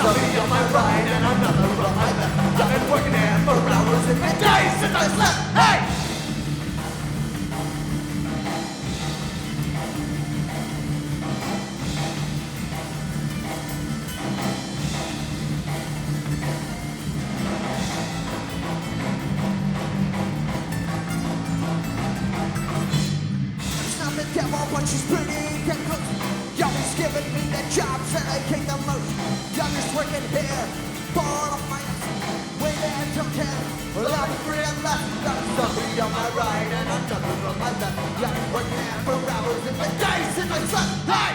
somebody on my right and another on my left. I've been working here for hours and days since I slept. Hey! Devil, but she's pretty damn close. Youngest giving me the jobs that I hate the most. Youngest working here, born off my ass. Way there till 10, well I'll be free and left. Got somebody on my right and another on my left. Yeah, working here for hours and the days since I slept. Hey!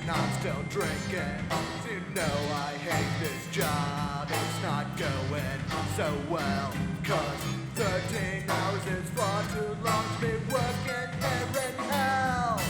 I'm still drinking. You know I hate this job. It's not going so well. 'Cause 13 hours is far too long to be working here in hell.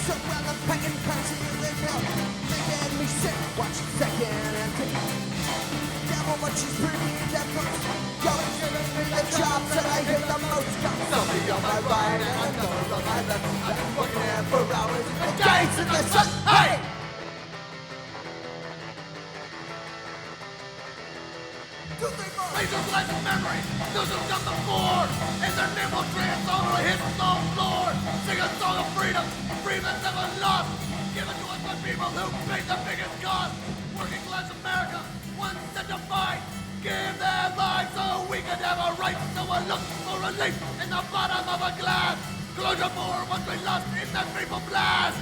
So well, I'm packing crazy in the mill, making me sick, watching second and take. Devil, but she's pretty damn close. Going giving me the jobs that I hate the most. Got somebody on my right and another on my left. I've been working here for hours and days since I slept. Hey! Razor blades of memory, those who've done before. And their name will transform or hit the floor. Sing a song of freedom, freedom's never lost. Given to us by people who paid the biggest cost. Working class America, one set to fight. Give their lives so we could have a right. So we'll look for relief in the bottom of a glass. Closure for what we lost in that fateful blast.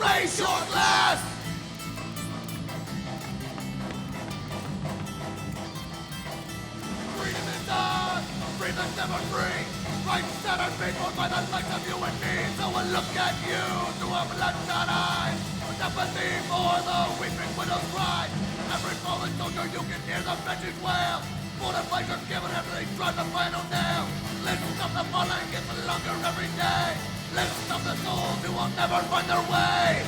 Raise your glass! Freedom is ours, freedom's never free. Rights that are paid for by the likes of you and me. So we'll look at you through our bloodshot eyes. With empathy for the weeping widow's cry. Every fallen soldier you can hear the veterans wail. For the fight are given after they drive the final nail. Let's stop the falling, get longer every day. Let's stop the souls who will never find their way.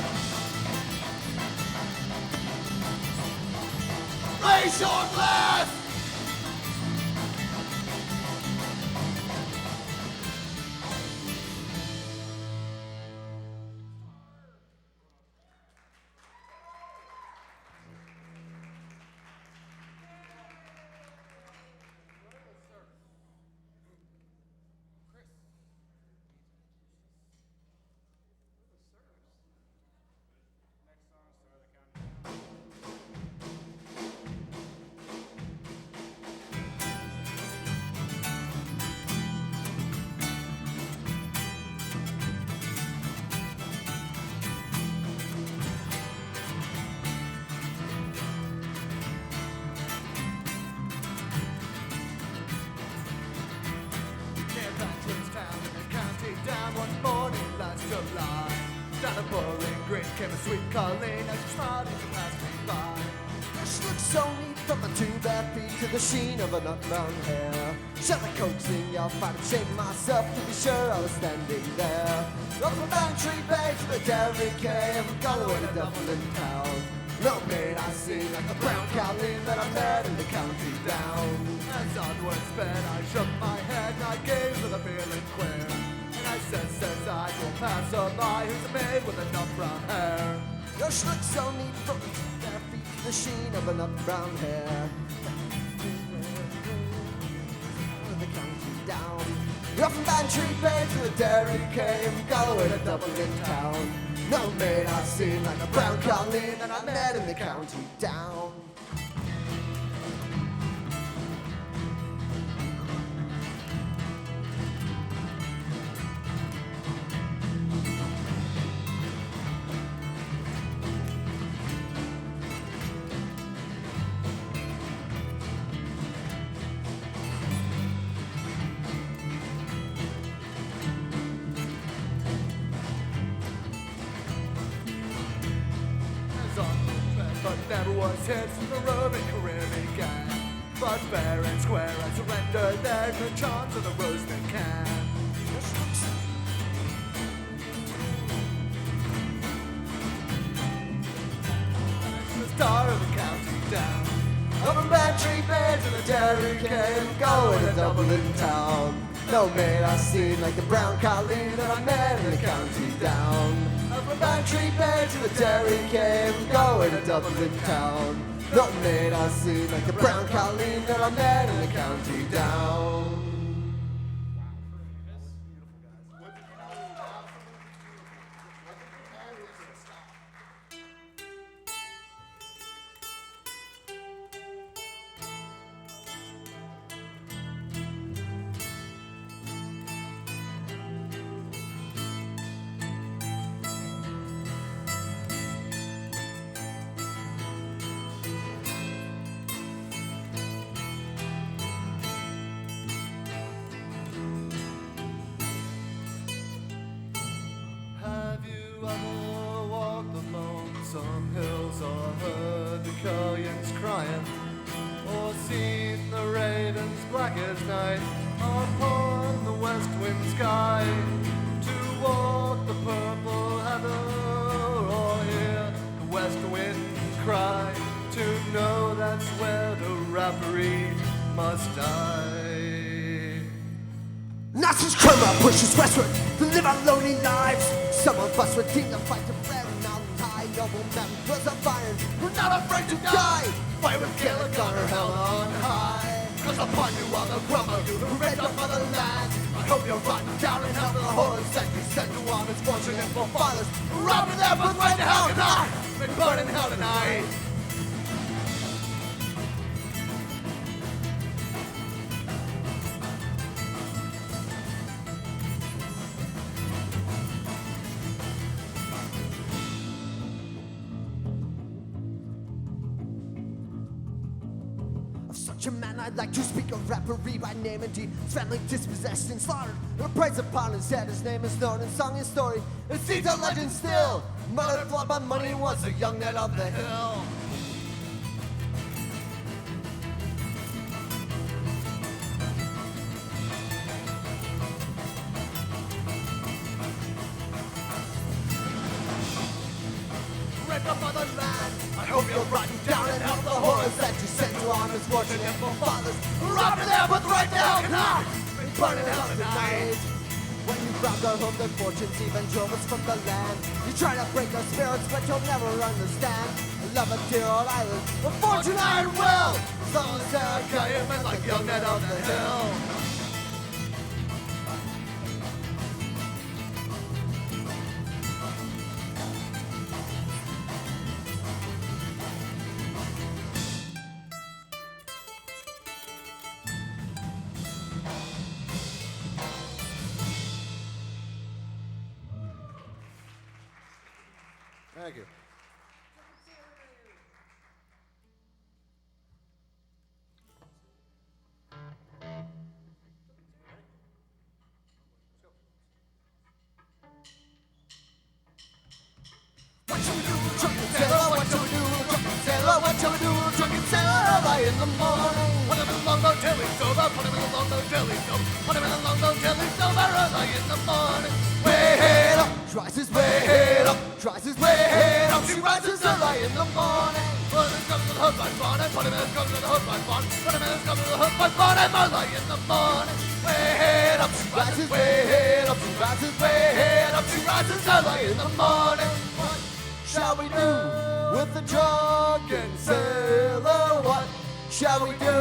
Raise your glass! Down a Bowling Green came a sweet Colleen as she smiled as she passed me by. She looked so neat from her two bare feet to the sheen of her nut brown hair. Shut the coaxing, y'all fight and shake myself to be sure I was standing there. Up from Bantry Bay to the Dairy Quay and from Galway to Dublin town. No maid I sing like the brown Colleen that I met in the county down. As onward sped I shook my head and I gazed with a feeling queer. I says I will pass her by who's a maid with a nut brown hair. Yo, she looks so neat from her feet to the sheen of her nut brown hair. The county down. You're from Bantry Bay to the Dairy Quay and Galway to Dublin town. No maid I've seen like a brown Colleen that I met in the county down. but never was hit from the roving Caribbean gang. But fair and square, I surrendered their good charms of the roasted can. The star of the county down. Up from Bantry Bay to the Dairy Cave, going to Dublin town. No mate I seen like the brown colleen that I met in the county down. Up from Bantry Bay to the Dairy Cave, going to Dublin town. No mate I seen like the brown colleen that I met in the county down. Some hills or heard the cullions crying, or seen the ravens black as night upon the west wind sky, to walk the purple heather or hear the west wind cry, to know that's where the rapparee must die. Nazis come up, pushes westward to live our lonely lives. Some of us would think to fight to brand mountain high. Noble men was of iron, we're not afraid to die. Fight with kill a gunner held on high. Cause upon you all the grumble, you the red up for the land. I hope you're rotten down in hell for the horrors that you send to our misfortune and forefathers. Robbing their birthright to hell tonight, been born in hell tonight. Such a man I'd like to speak of rapparee by name and deed. His family dispossessed and slaughtered, and a price upon his head. His name is known and sung his story. It seems a legend still. Murdered flood by money was a young net of the hill. Red up on the land. I hope you're rotten down and help the horrors that you send to our misfortune and forefathers. Robbing their birthright to hell tonight, been burning hell tonight. When you grabbed our home, good fortunes even drove us from the land. You try to break our spirits, but you'll never understand. I love a dear old island, but fortune I will. As long as there are men like young men of the hill. Thank you. What shall we do, drunken sailor? What shall we do, drunken sailor? What shall we do, drunken sailor? Early in the morning. Put him in the longboat till he's over. Put him in the longboat till he's over. Put him in the longboat till he's over. Early in the morning. Way head up, rises way head up, rises way head up. She rises early in the morning. Put him in the hook by bonnet. Put him in the hook by bonnet. Put him in the hook by bonnet. Early in the morning. Way head up, she rises way head up. She rises way head up. She rises early in the morning. What shall we do with the drunken sailor? What shall we do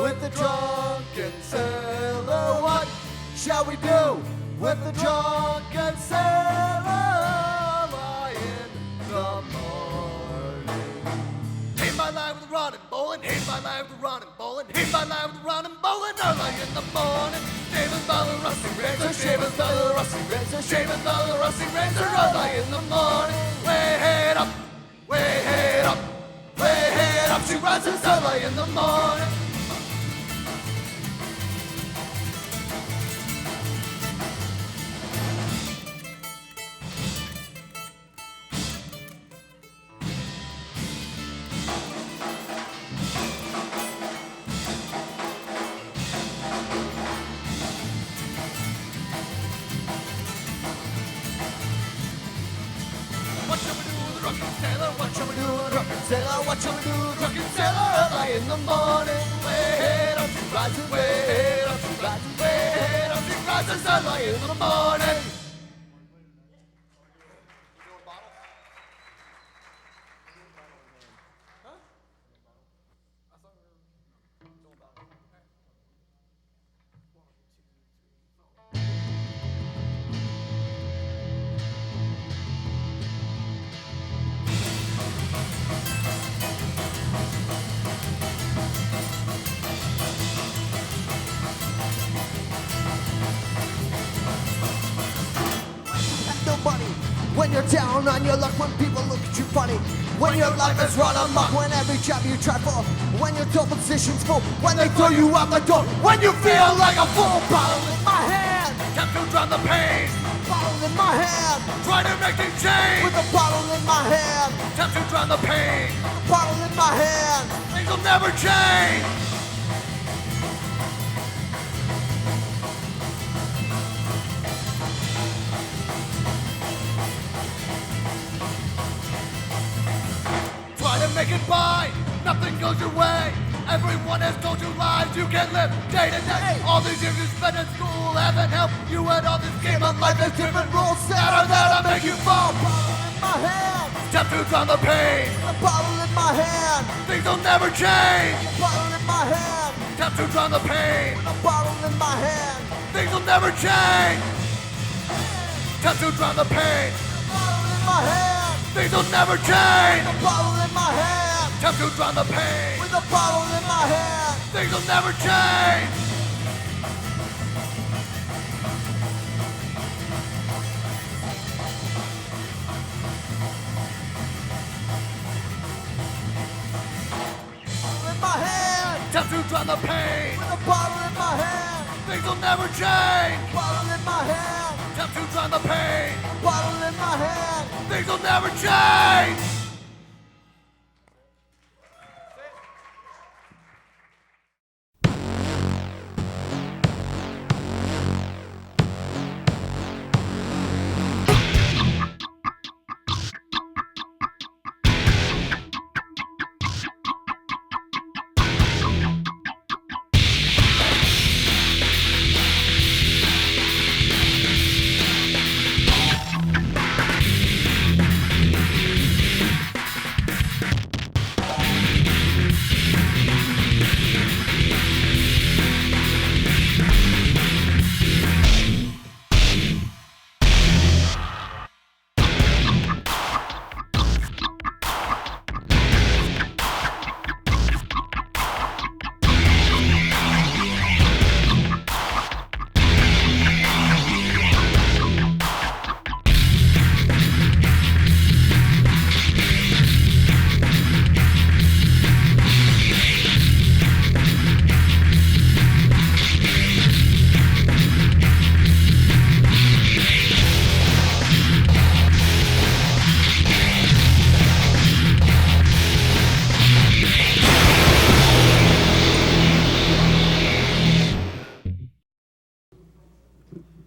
with the drunken sailor? What shall we do with the drunken sailor in the morning? Hate my life with a rod and bowling. Hate my life with a rod and bowling. Hate my life with a rod and bowling. Early in the morning. Shaving by the rusty razor. Shaving by the rusty razor. Shaving by the rusty razor. Early in the morning. Way head up. Way head up. Way head up. She rises early in the morning. sailor, what you do, drunken sailor, early in the morning. Way up, she rises, way up, she rises, way up, she rises early in the morning. When you're down on your luck, when people look at you funny, when your life is run amok, when every job you try for, when your door position's full, when they throw you out the door, when you feel like a fool. Bottle in my hand, Time to drown the pain. bottle in my hand, Try to make things change. with a bottle in my hand, Time to drown the pain. bottle in my hand. Things will never change. Try to make it by. Nothing goes your way. Everyone has told you lies. You can't live day to day. All these years you spent in school haven't helped you at all. This game of life has different rules set are there to make you fall. Bottle in my hand, Time to drown the pain. a bottle in my hand, Things will never change. bottle in my hand, Time to drown the pain. a bottle in my hand, Things will never change. Time to drown the pain. bottle in my hand, Things will never change. a bottle in my hand, Time to drown the pain. with a bottle in my hand. Things will never change. In my hand, Time to drown the pain. with a bottle in my hand, Things will never change. bottle in my hand, Time to drown the pain. bottle in my hand. Things will never change.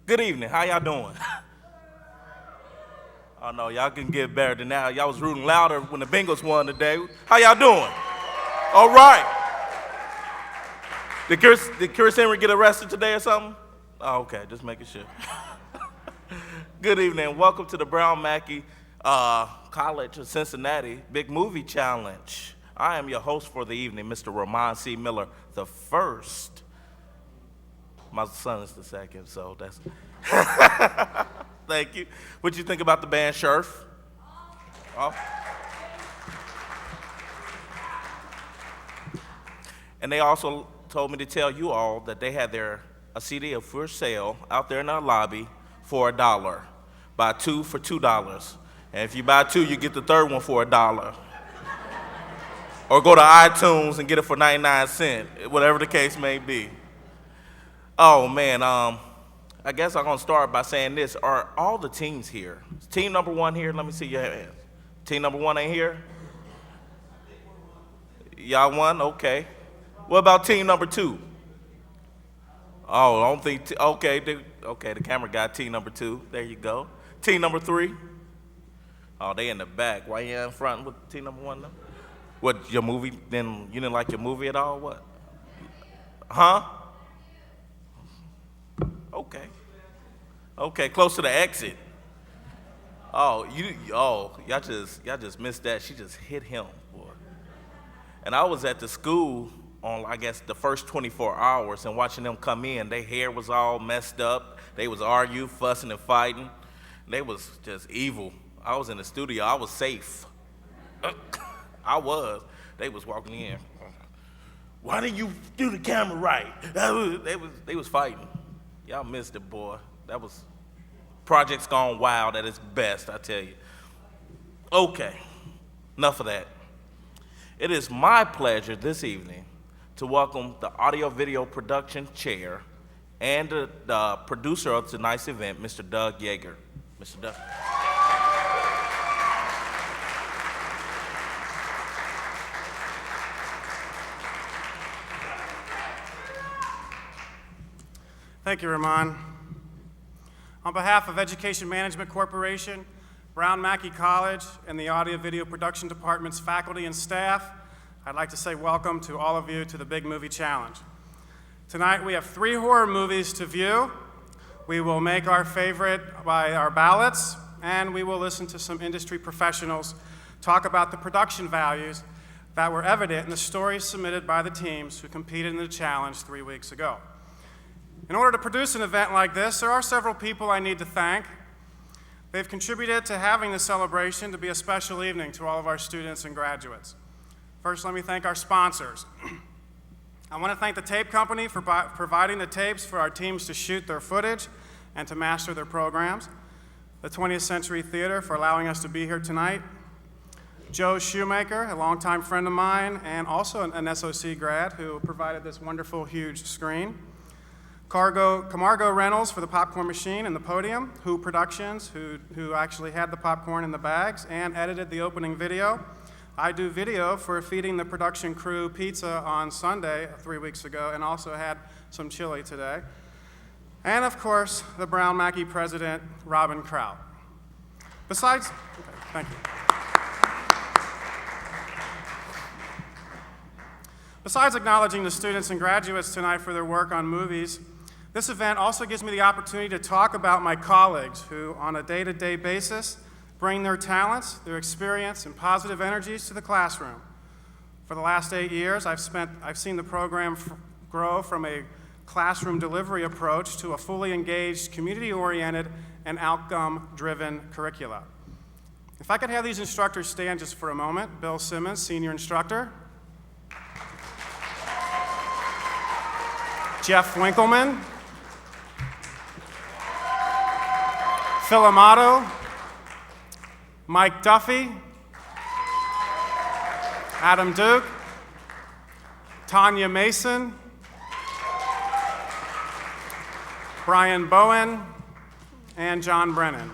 Good evening. How y'all doing? Oh no, y'all can get better than that. Y'all was rooting louder when the Bengals won today. How y'all doing? All right. Did Chris Henry get arrested today or something? Oh, okay, just making sure. Good evening. Welcome to the Brown Mackie College of Cincinnati Big Movie Challenge. I am your host for the evening, Mr. Ramon C. Miller, the first. My son is the second, so that's. Thank you. What'd you think about the band Scherf? Oh. And they also told me to tell you all that they had a CD for sale out there in our lobby for $1. Buy two for $2. And if you buy two, you get the third one for $1. Or go to iTunes and get it for 99 cents, whatever the case may be. Oh man, I guess I'm gonna start by saying this. Are all the teams here? Is team number one here? Let me see your hands. Team number one ain't here? Y'all won? Okay. What about team number two? Oh, I don't think, okay, the camera got team number two. There you go. Team number three? Oh, they in the back. Why you in front with team number one? What, your movie, then you didn't like your movie at all? What? Huh? Okay. Okay, close to the exit. Oh, y'all just missed that. She just hit him, boy. And I was at the school on, I guess, the first 24 hours and watching them come in. Their hair was all messed up. They was arguing, fussing, and fighting. They was just evil. I was in the studio. I was safe. I was. They was walking in. Why didn't you do the camera right? They was fighting. Y'all missed it, boy. That was Project's Gone Wild at its best, I tell you. Okay, enough of that. It is my pleasure this evening to welcome the audio-video production chair and the producer of tonight's event, Mr. Doug Yeager. Mr. Doug. Thank you, Ramon. On behalf of Education Management Corporation, Brown Mackie College, and the Audio Video Production Department's faculty and staff, I'd like to say welcome to all of you to the Big Movie Challenge. Tonight we have 3 horror movies to view. We will make our favorite by our ballots, and we will listen to some industry professionals talk about the production values that were evident in the stories submitted by the teams who competed in the challenge 3 weeks ago. In order to produce an event like this, there are several people I need to thank. They've contributed to having this celebration to be a special evening to all of our students and graduates. First, let me thank our sponsors. I want to thank the tape company for providing the tapes for our teams to shoot their footage and to master their programs. The 20th Century Theater for allowing us to be here tonight. Joe Shoemaker, a longtime friend of mine and also an SOC grad who provided this wonderful, huge screen. Camargo Reynolds for the popcorn machine and the podium. Who Productions, who actually had the popcorn in the bags and edited the opening video. I Do Video for feeding the production crew pizza on Sunday 3 weeks ago and also had some chili today. And of course, the Brown Mackie president, Robin Kraut. Besides, okay, thank you. Besides acknowledging the students and graduates tonight for their work on movies, this event also gives me the opportunity to talk about my colleagues who, on a day-to-day basis, bring their talents, their experience, and positive energies to the classroom. For the last 8 years, I've seen the program grow from a classroom delivery approach to a fully engaged, community-oriented, and outcome-driven curricula. If I could have these instructors stand just for a moment. Bill Simmons, senior instructor. Jeff Winkleman. Phil Amato. Mike Duffy. Adam Duke. Tanya Mason. Brian Bowen. And John Brennan.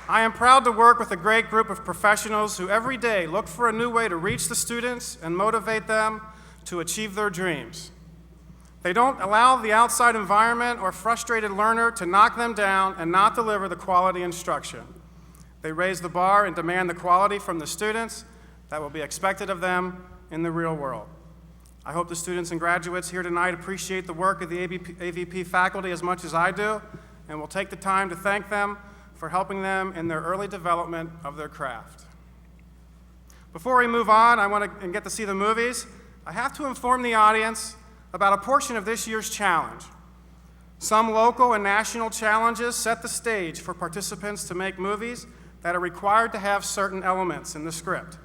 I am proud to work with a great group of professionals who every day look for a new way to reach the students and motivate them to achieve their dreams. They don't allow the outside environment or frustrated learner to knock them down and not deliver the quality instruction. They raise the bar and demand the quality from the students that will be expected of them in the real world. I hope the students and graduates here tonight appreciate the work of the AVP faculty as much as I do, and will take the time to thank them for helping them in their early development of their craft. Before we move on, and get to see the movies, I have to inform the audience about a portion of this year's challenge. Some local and national challenges set the stage for participants to make movies that are required to have certain elements in the script.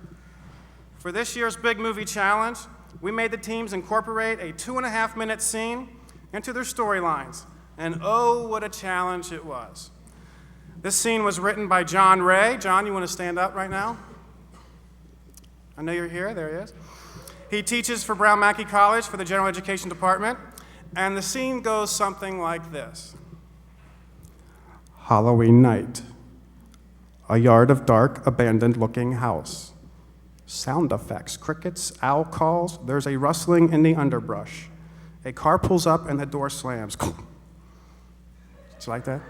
For this year's Big Movie Challenge, we made the teams incorporate a 2.5-minute scene into their storylines, and oh, what a challenge it was. This scene was written by John Ray. John, you want to stand up right now? I know you're here. There he is. He teaches for Brown Mackie College for the General Education Department, and the scene goes something like this. Halloween night. A yard of dark, abandoned-looking house. Sound effects, crickets, owl calls. There's a rustling in the underbrush. A car pulls up and the door slams. It's like that?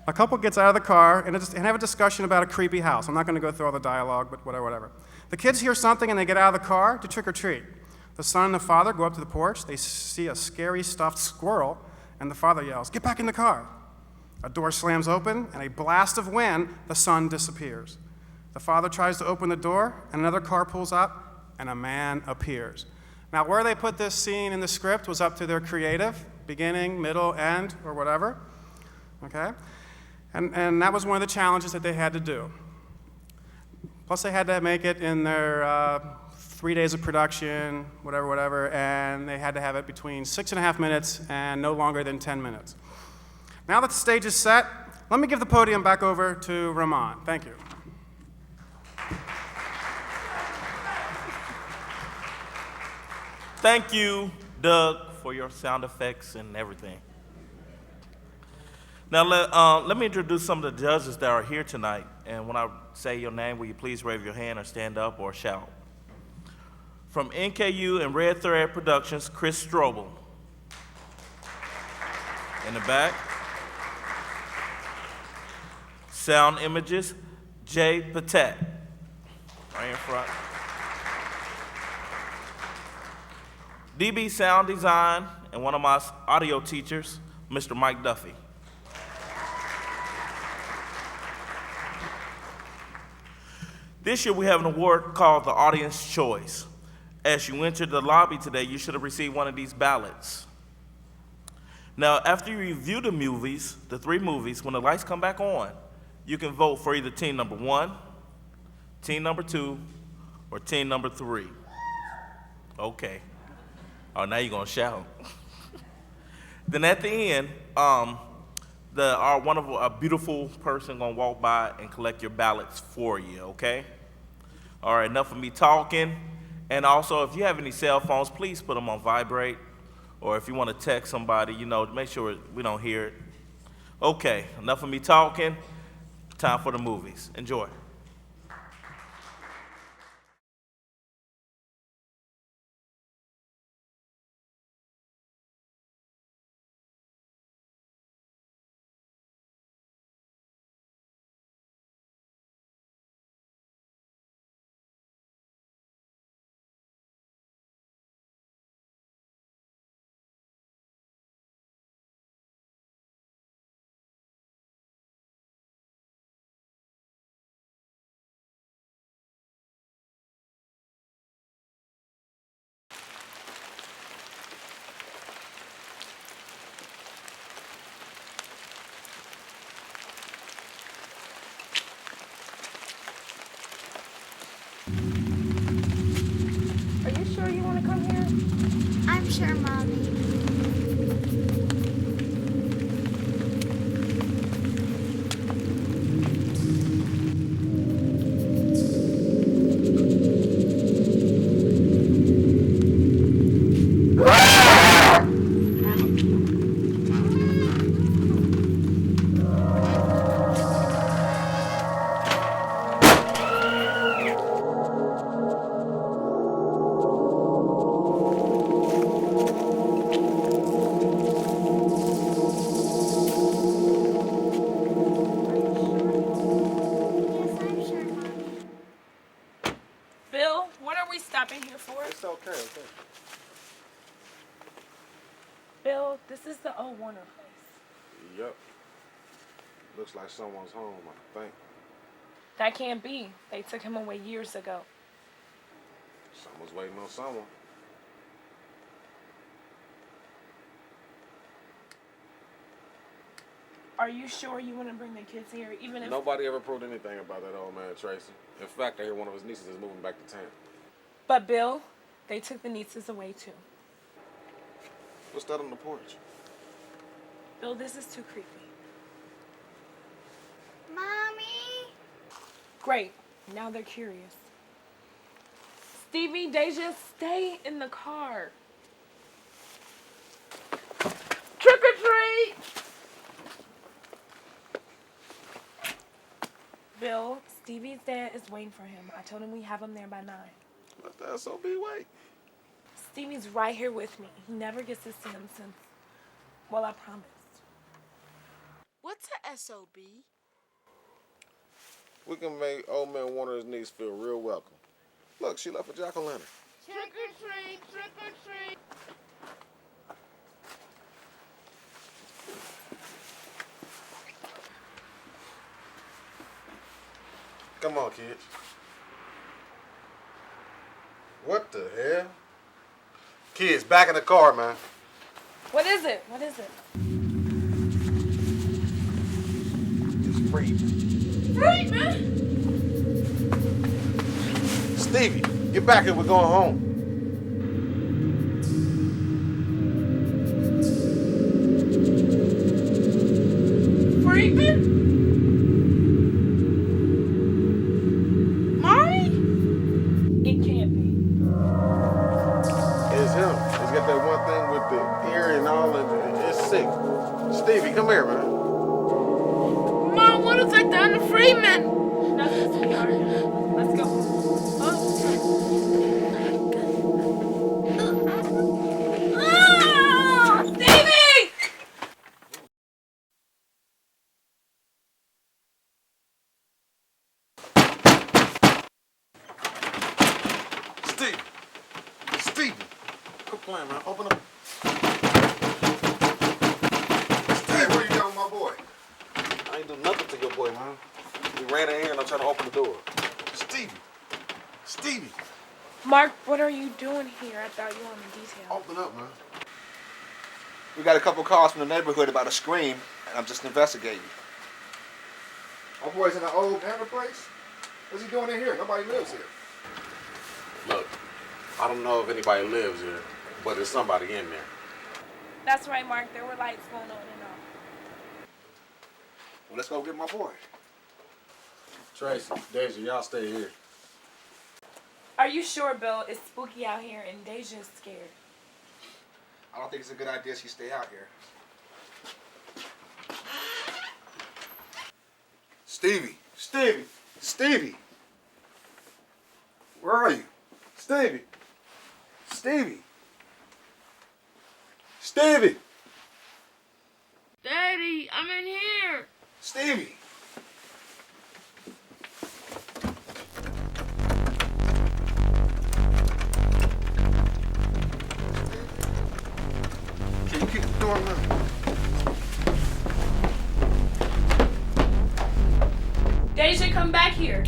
A couple gets out of the car and have a discussion about a creepy house. I'm not going to go through all the dialogue, but whatever. The kids hear something and they get out of the car to trick or treat. The son and the father go up to the porch. They see a scary stuffed squirrel, and the father yells, "Get back in the car." A door slams open, and a blast of wind, the son disappears. The father tries to open the door, and another car pulls up, and a man appears. Now, where they put this scene in the script was up to their creative, beginning, middle, end, or whatever, okay? And that was one of the challenges that they had to do. Plus, they had to make it in their 3 days of production, whatever, and they had to have it between 6.5 minutes and no longer than 10 minutes. Now that the stage is set, let me give the podium back over to Ramon. Thank you. Thank you, Doug, for your sound effects and everything. Now, let me introduce some of the judges that are here tonight. And when I say your name, will you please raise your hand or stand up or shout? From NKU and Red Thread Productions, Chris Strobel. In the back. Sound Images, Jay Patet. Right in front. DB Sound Design and one of my audio teachers, Mr. Mike Duffy. This year we have an award called the Audience Choice. As you entered the lobby today, you should have received one of these ballots. Now, after you review the movies, the 3 movies, when the lights come back on, you can vote for either team number 1, team number 2, or team number 3. Okay. Oh, now you're gonna shout. Then at the end, a beautiful person gonna walk by and collect your ballots for you, okay? All right, enough of me talking. And also, if you have any cell phones, please put them on vibrate. Or if you want to text somebody, make sure we don't hear it. Okay, enough of me talking. Time for the movies. Enjoy. Are you sure you want to come here? I'm sure, Mommy. Bill, this is the old Warner place. Yep. Looks like someone's home, I think. That can't be. They took him away years ago. Someone's waiting on someone. Are you sure you want to bring the kids here, even if... Nobody ever proved anything about that old man, Tracy. In fact, I hear one of his nieces is moving back to town. But Bill, they took the nieces away too. What's that on the porch? Bill, this is too creepy. Mommy? Great. Now they're curious. Stevie, Deja, stay in the car. Trick or treat! Bill, Stevie's dad is waiting for him. I told him we have him there by 9. Let the SOB wait. Stevie's right here with me. He never gets to see him since, well, I promised. What What's a SOB? We can make old man Warner's niece feel real welcome. Look, she left a jack-o'-lantern. Trick or treat, trick or treat. Come on, kids. What the hell? Kids, back in the car, man. What is it? What is it? It's free. Freeman! Stevie, get back here. We're going home. Freeman? Mommy? It can't be. It's him. He's got that one thing with the ear and all, and it's sick. Stevie, come here, man. Mom, what has I done to Freeman? Nothing, sweetheart. Let's go. Stevie! Stevie! Stevie! Quit playing, man. Open up. Stevie, what are you doing with my boy? I ain't do nothing to your boy, man. We ran in here and I'm trying to open the door. Stevie! Stevie! Mark, what are you doing here? I thought you wanted detail. Open up, man. We got a couple calls from the neighborhood about a scream, and I'm just investigating. My boy's in an old hammer place? What's he doing in here? Nobody lives here. Look, I don't know if anybody lives here, but there's somebody in there. That's right, Mark. There were lights going on and off. Well, let's go get my boy. Tracy, Deja, y'all stay here. Are you sure, Bill? It's spooky out here and Deja's scared. I don't think it's a good idea she stay out here. Stevie! Stevie! Stevie! Where are you? Stevie! Stevie! Stevie! Daddy, I'm in here. Stevie! Can you keep the door open? Deja, come back here.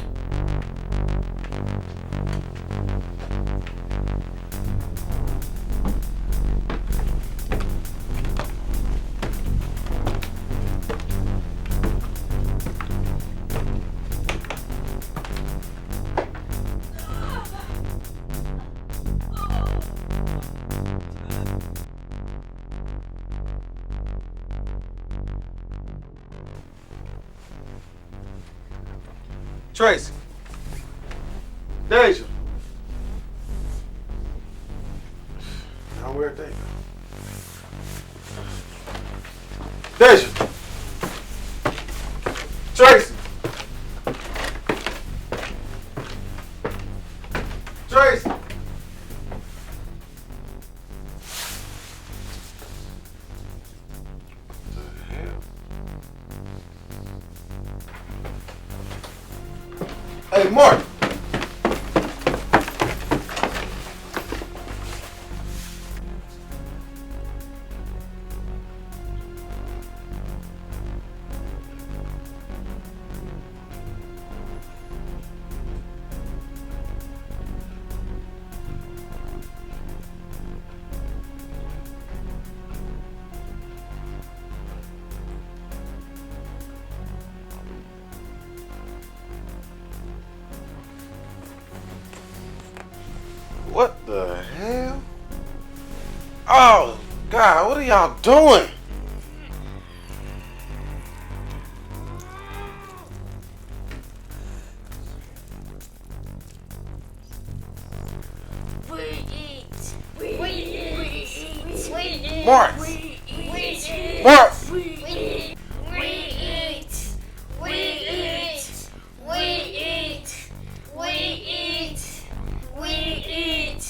Tracy! Deja! Now where'd they go? Deja! Tracy! Tracy! What the hell? Hey, Mark! What the hell? Oh, God, what are y'all doing? We eat. We eat. Mark! We eat. Mark! We eat. We eat. We eat. We eat. We eat. We eat. We eat.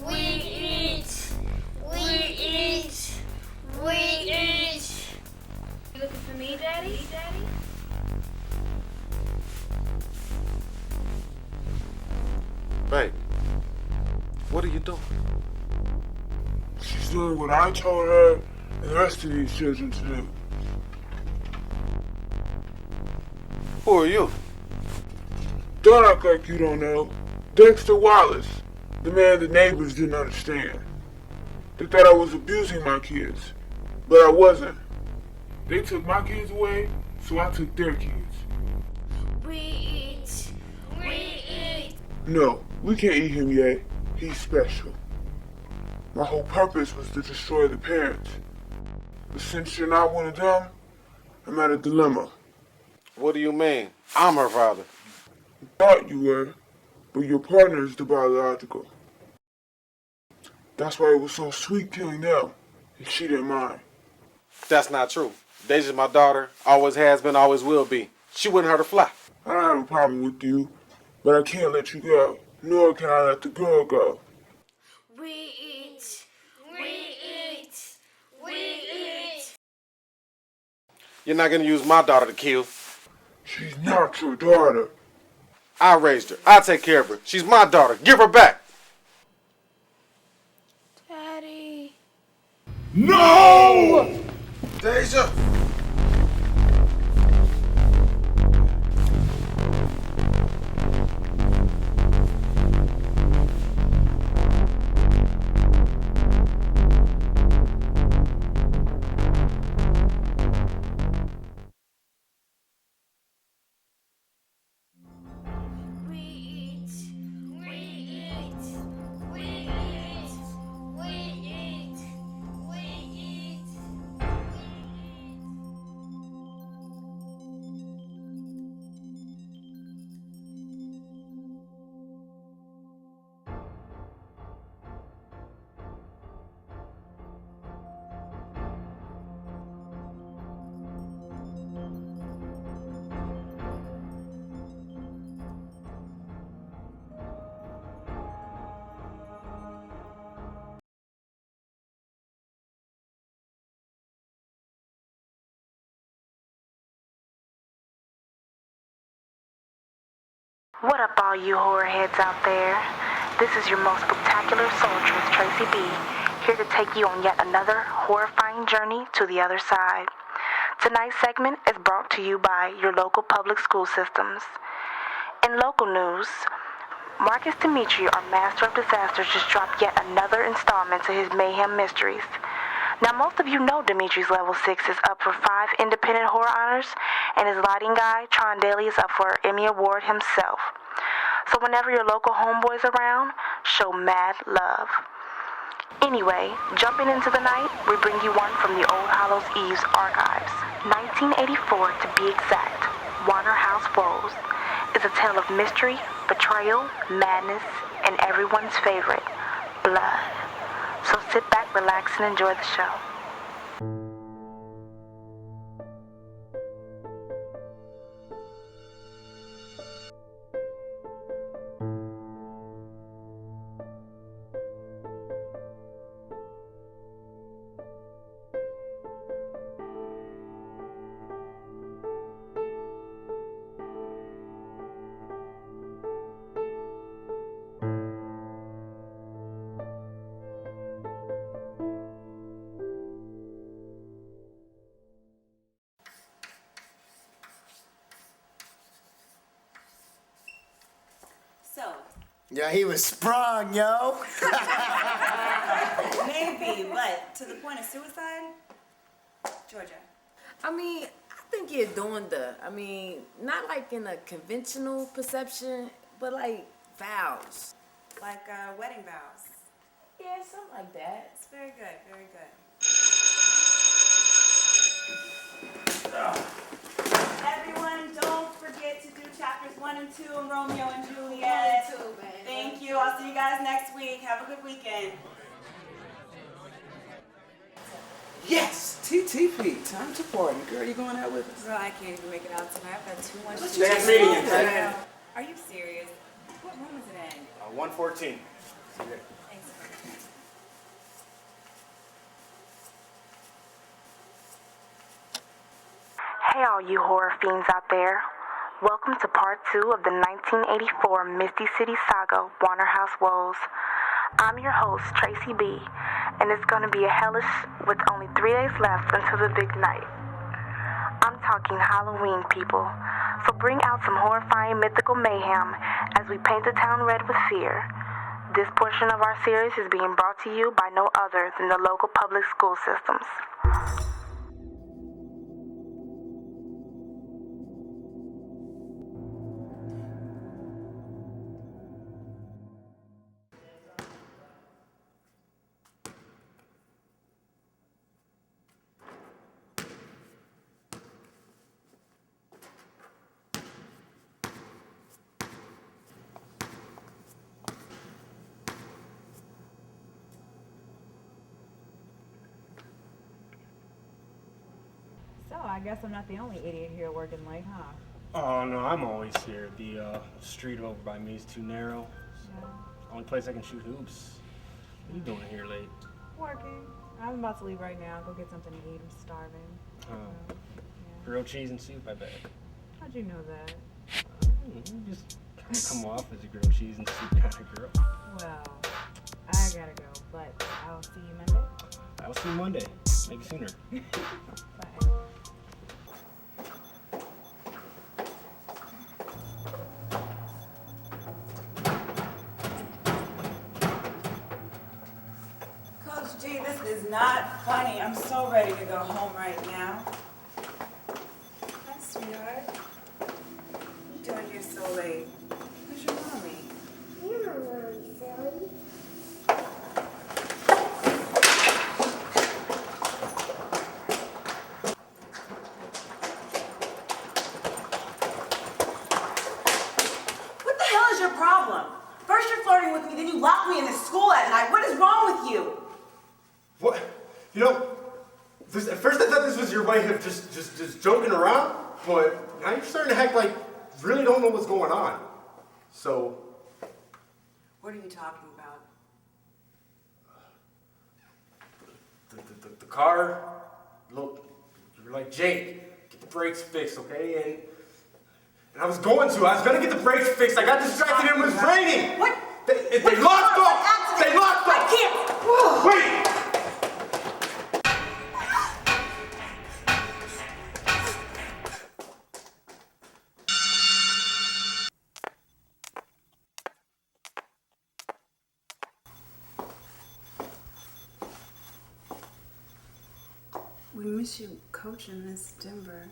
We eat. We eat. You looking for me, Daddy? Babe, what are you doing? She's doing what I told her and the rest of these children to do. Who are you? Don't act like you don't know. Dexter Wallace, the man the neighbors didn't understand. They thought I was abusing my kids, but I wasn't. They took my kids away, so I took their kids. We eat. No, we can't eat him yet. He's special. My whole purpose was to destroy the parents. But since you're not one of them, I'm at a dilemma. What do you mean? I'm her father. You thought you were, but your partner is the biological. That's why it was so sweet killing them, and she didn't mind. That's not true. Deja's my daughter, always has been, always will be. She wouldn't hurt a fly. I don't have a problem with you, but I can't let you go, nor can I let the girl go. We eat. You're not gonna use my daughter to kill. She's not your daughter. I raised her. I take care of her. She's my daughter. Give her back. Daddy. No! Deja. What up, all you horror heads out there? This is your most spectacular soldieress, Tracy B, here to take you on yet another horrifying journey to the other side. Tonight's segment is brought to you by your local public school systems. In local news, Marcus Dimitri, our master of disasters, just dropped yet another installment to his mayhem mysteries. Now, most of you know Dimitri's level 6 is up for 5 independent horror honors, and his lighting guy, Tron Daly, is up for an Emmy Award himself. So whenever your local homeboy's around, show mad love. Anyway, jumping into the night, we bring you one from the Old Hallows Eve's archives. 1984 to be exact, Warner House Woes is a tale of mystery, betrayal, madness, and everyone's favorite, blood. So sit back, relax, and enjoy the show. Yeah, he was sprung, yo. Maybe, but to the point of suicide? Georgia. I mean, I think you're doing not like in a conventional perception, but like vows. Like wedding vows. Yeah, something like that. It's very good, very good. Everyone, don't forget to do chapters 1 and 2 in Romeo and Juliet. 1 and 2, man. Thank you. I'll see you guys next week. Have a good weekend. Yes! TTP, time to party. Girl, you going out with us? Girl, I can't even make it out tonight. I've got too much to Stay at meeting you, right? Are you serious? What room is it in? 114. Thanks. Hey, all you horror fiends out there. Welcome to part 2 of the 1984 Misty City saga, Warner House Woes. I'm your host, Tracy B, and it's going to be a hellish with only 3 days left until the big night. I'm talking Halloween, people, so bring out some horrifying mythical mayhem as we paint the town red with fear. This portion of our series is being brought to you by no other than the local public school systems. So, I guess I'm not the only idiot here working late, huh? Oh, no, I'm always here. The street over by me is too narrow. Yeah. It's the only place I can shoot hoops. What are you doing here late? Working. I'm about to leave right now, go get something to eat. I'm starving. Oh. Grilled cheese and soup, I bet. How'd you know that? You just kind of come off as a grilled cheese and soup kind of girl. Well, I gotta go, but I'll see you Monday. I'll see you Monday. Maybe sooner. Bye. Coach G, this is not funny. I'm so ready to go home right now. Hi, sweetheart. What are you doing here so late? Who's your mommy? You're not really silly. What the hell is your problem? First you're flirting with me, then you lock me in the school at night. What is wrong with you? What? You know, at first I thought this was your way of just joking around, but now you're starting to act like you really don't know what's going on. So, What are you talking about? the car, look, you're like, Jake, get the brakes fixed, okay? And I was going to get the brakes fixed. I got distracted and it was raining. What? They locked up. They locked up. I can't. Wait. We miss you coaching Miss Denver.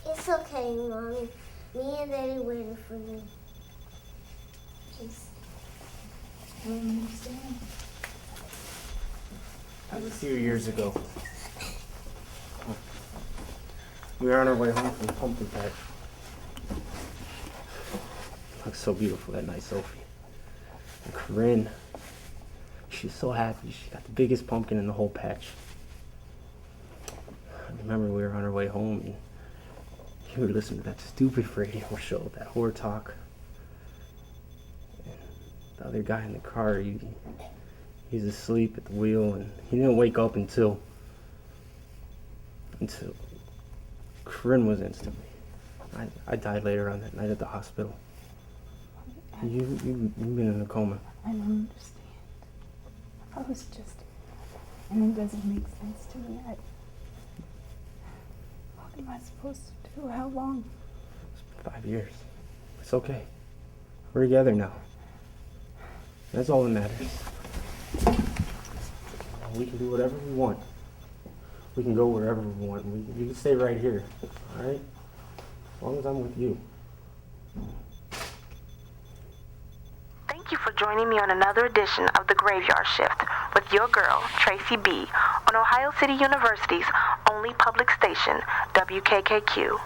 It's okay, Mommy. Me and Daddy waited for you. Just, I don't understand. That was a few years ago. We were on our way home from the pumpkin patch. Looked so beautiful that night, Sophie. And Corinne, she's so happy. She got the biggest pumpkin in the whole patch. I remember we were on our way home and we were listening to that stupid radio show, that horror talk. And the other guy in the car, he's asleep at the wheel and he didn't wake up until Corinne was instantly. I died later on that night at the hospital. You've been in a coma. I don't understand. I was just, and it doesn't make sense to me. What am I supposed to do? How long? It's been 5 years. It's okay. We're together now. That's all that matters. We can do whatever we want. We can go wherever we want. You can stay right here, all right? As long as I'm with you. Thank you for joining me on another edition of The Graveyard Shift with your girl, Tracy B, on Ohio City University's only public station, WKKQ.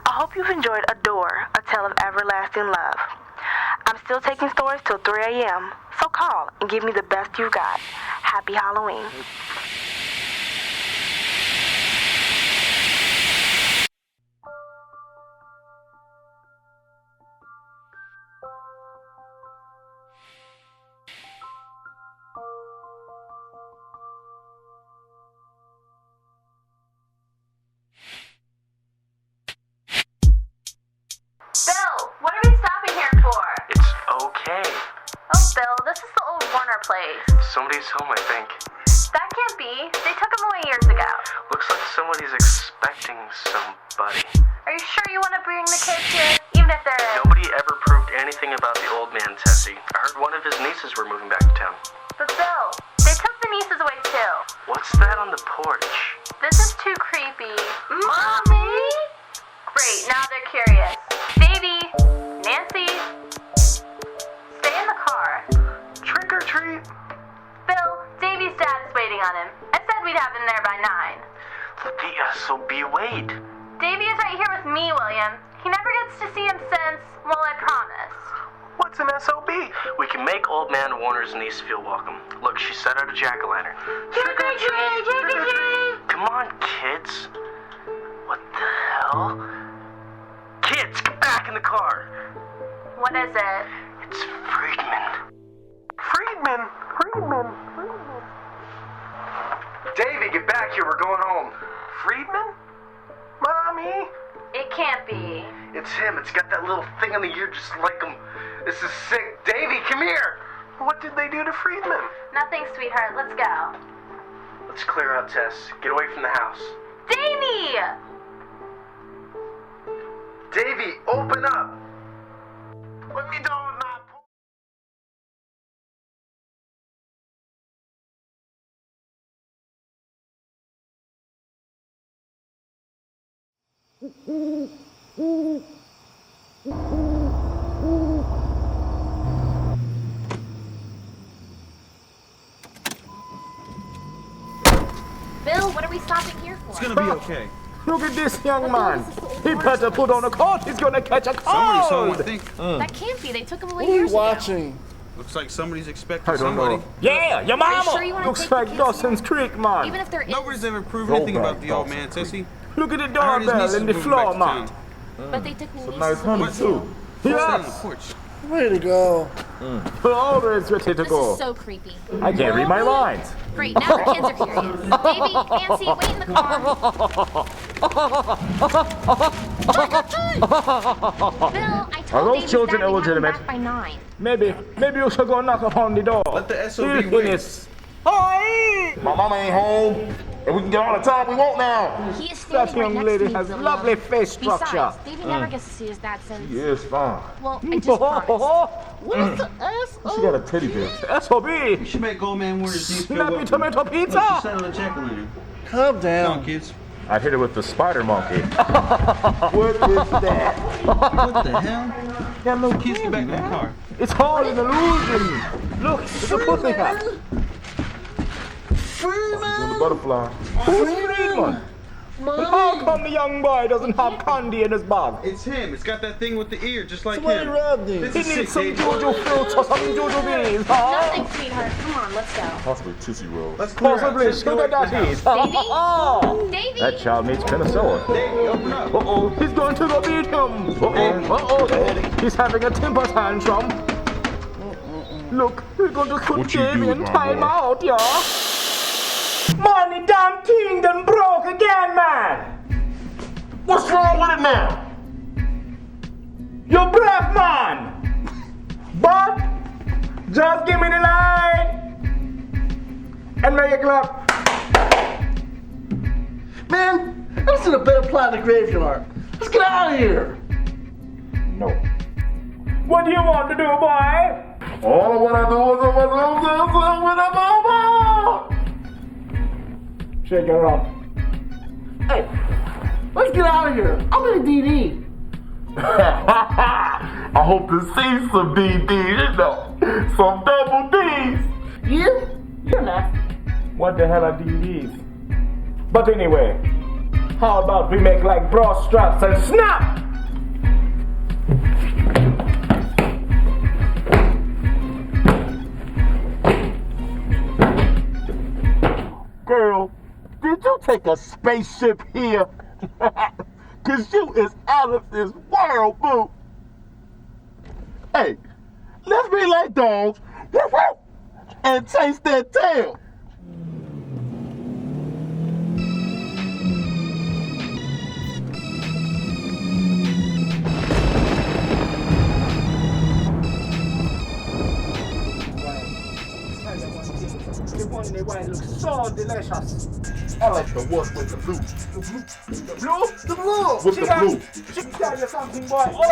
I hope you've enjoyed Adore, A Tale of Everlasting Love. I'm still taking stories till 3 a.m., so call and give me the best you've got. Happy Halloween. Bill, this is the old Warner place. Somebody's home, I think. That can't be. They took him away years ago. Looks like somebody's expecting somebody. Are you sure you want to bring the kids here, even if they're... Nobody ever proved anything about the old man, Tessie. I heard one of his nieces were moving back to town. But Bill, they took the nieces away too. What's that on the porch? This is too creepy. Mommy? Great, now they're curious. Baby, Nancy, stay in the car. Trick or treat? Bill, Davey's dad is waiting on him. I said we'd have him there by 9. The SOB wait. Davey is right here with me, William. He never gets to see him since, well, I promise. What's an SOB? We can make old man Warner's niece feel welcome. Look, she set out a jack-o'-lantern. Trick or treat, trick or treat. Come on, kids. What the hell? Kids, get back in the car. What is it? It's Friedman. Friedman? Davey, get back here. We're going home. Friedman? Mommy? It can't be. It's him. It's got that little thing on the ear just like him. This is sick. Davey, come here. What did they do to Friedman? Nothing, sweetheart. Let's go. Let's clear out, Tess. Get away from the house. Davey! Davey, open up. Let me down with my... Bill, what are we stopping here for? It's gonna be okay. Look at this young man. He better put on a coat. He's gonna catch a cold. Somebody saw one thing. That can't be. They took him away years ago. Looks like somebody's expecting I don't somebody. know. Yeah, your mama. Are you sure you wanna Looks take the like kids Dawson's Creek, man. Even if there is. Nobody's ever proved Go anything back, about the old Dawson's man, Creek. Tessie. Look at the I heard his doorbell nieces and the moving floor back to mat. town. But they took the Some nieces nice honey away too. Sit on the Yes. porch. Way to go. We're always ready to This go. is so creepy. I can't read my lines. Great, now the kids are curious. Davey, Nancy, wait in the car. Bill, I Are told those Davey's children dad we'd have him illegitimate? back by 9. Maybe you should go knock upon the door. Let the SOB Here, wait. Guinness. Hi! My mama ain't home, and we can get all the time we want now. He is That standing right young next lady to me, has William. lovely face structure. Besides, Davey never gets to see his dad since... Yes, fine. Well, I just promised. What's the S? She got a teddy bear. SOB. We should make old man Warner's niece feel Snappy welcome. tomato Look, pizza. she sat on a jack-o'-lantern. Calm down. Come on, kids. I hit it with the spider monkey. What is that? What the hell? Yeah, no Kids, get back in the car. It's all an illusion. Look, it's a pussy hat. Freeman! The butterfly. Who's Freeman? And how come the young boy doesn't have candy in his bag? It's him. It's got that thing with the ear, just like Somebody him. robbed him. This He is needs sick, some Davey. JoJo fruits or some JoJo beans, huh? Nothing, sweetheart. Come on, let's go. Possibly Tootsie Rolls. Let's clear out. Possibly Let's go sugar away from the daddies. Davey? Davey? That child needs penicillin. Davey, open up. Uh-oh, he's going to go beat him. Uh-oh, he's having a temper tantrum. Look, we're going to put Davey in time out, yeah? Man, the damn thing done broke again, man. What's wrong with it now? You're brave, man. But, just give me the light. And make it clap. Man, that's in a better plot in the graveyard. Let's get out of here. No. What do you want to do, boy? All I want to do is shake her up. Hey, let's get out of here. I'm in a DD. I hope to see some DDs, you know. Some double Ds. You? You're nasty. What the hell are DDs? But anyway, how about we make like bra straps and snap? Girl, did you take a spaceship here? Cause you is out of this world, boo. Hey, let's be like dogs and chase that tail. honey wine looks so delicious. I like the one with the blue. The blue? The blue? The blue! With the blue. She can tell you something, boy. Oh my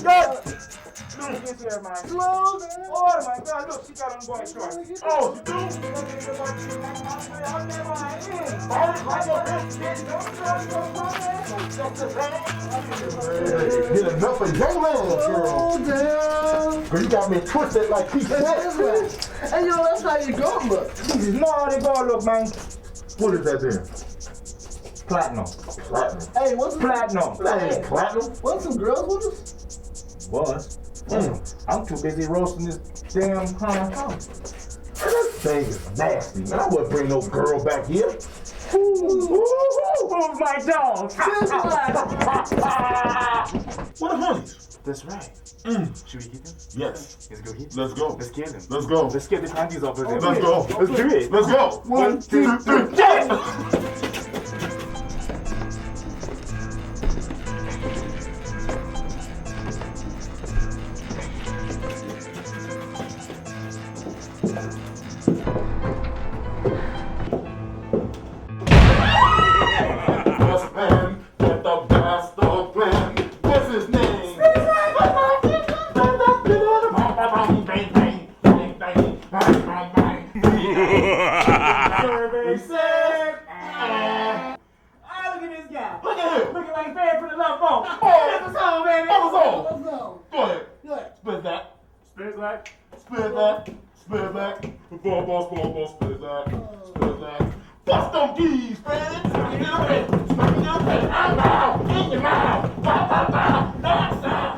God! Look at this here, man. Oh my God, look, she got on boy shorts. Oh, you do? Get enough of your man, girl. Oh, damn. Girl, you got me twisted like he said. Hey, yo, that's how you go, look. No, they go look, man. What is that then? Platinum. Platinum. Hey, what's Platinum. That ain't platinum. What's some girls with us? Was. I'm too busy roasting this damn honey. That thing is nasty, man. I wouldn't bring no girl back here. Move my dog. What a honeys? That's right. Should we get them? Yes. Let's go get them. Let's go. Let's get them. Let's go. Let's get the panties off of them. Let's go. Let's do it. Let's go. 1, 2, 3, yeah! Best man, get the best of plan. What's his name? Survey said. Look at this guy. Look at him. Looking like Fred from the Love Boat. Oh, That's the song, baby. That was all. Let's go. Go ahead. Yeah. Spit that. Spit like. Spit that. Spit that. Ball, spit that. Spit that. Bust them keys, man. Smack it in your face. Smack it in your face. I'm out. In your mouth. Bow, bow, bow. That's out.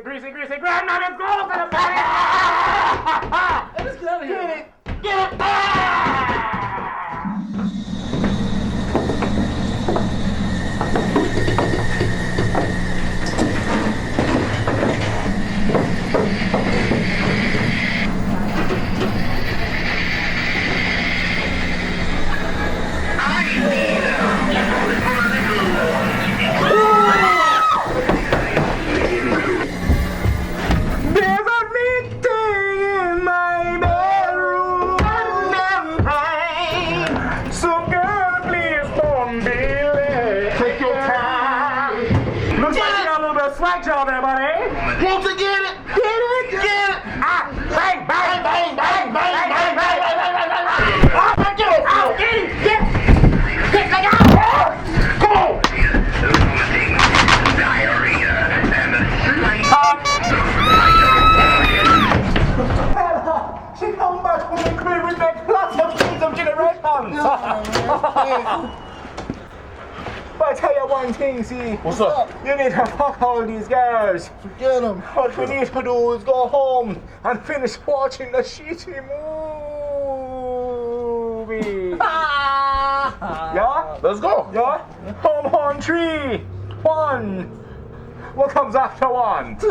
Greasy, grab now, let's go to the party! Let's get out of here. Get it! Get it! Swag job there, buddy. Won't you get it? Get it? Get it? Ah, bang, bang, bang, bang, bang, bang, bang, bang, bang, bang, bang, bang. Ah, get it. Ah, get it. Get it. Get it out. Come on. She come back from the crib with that plus of kids of generations. But I tell you one thing, see. What's up? You need to fuck all these girls. Forget them. What we need to do is go home and finish watching the shitty movie. Yeah? Let's go. Yeah? Home on 3, 1. What comes after 1? 3!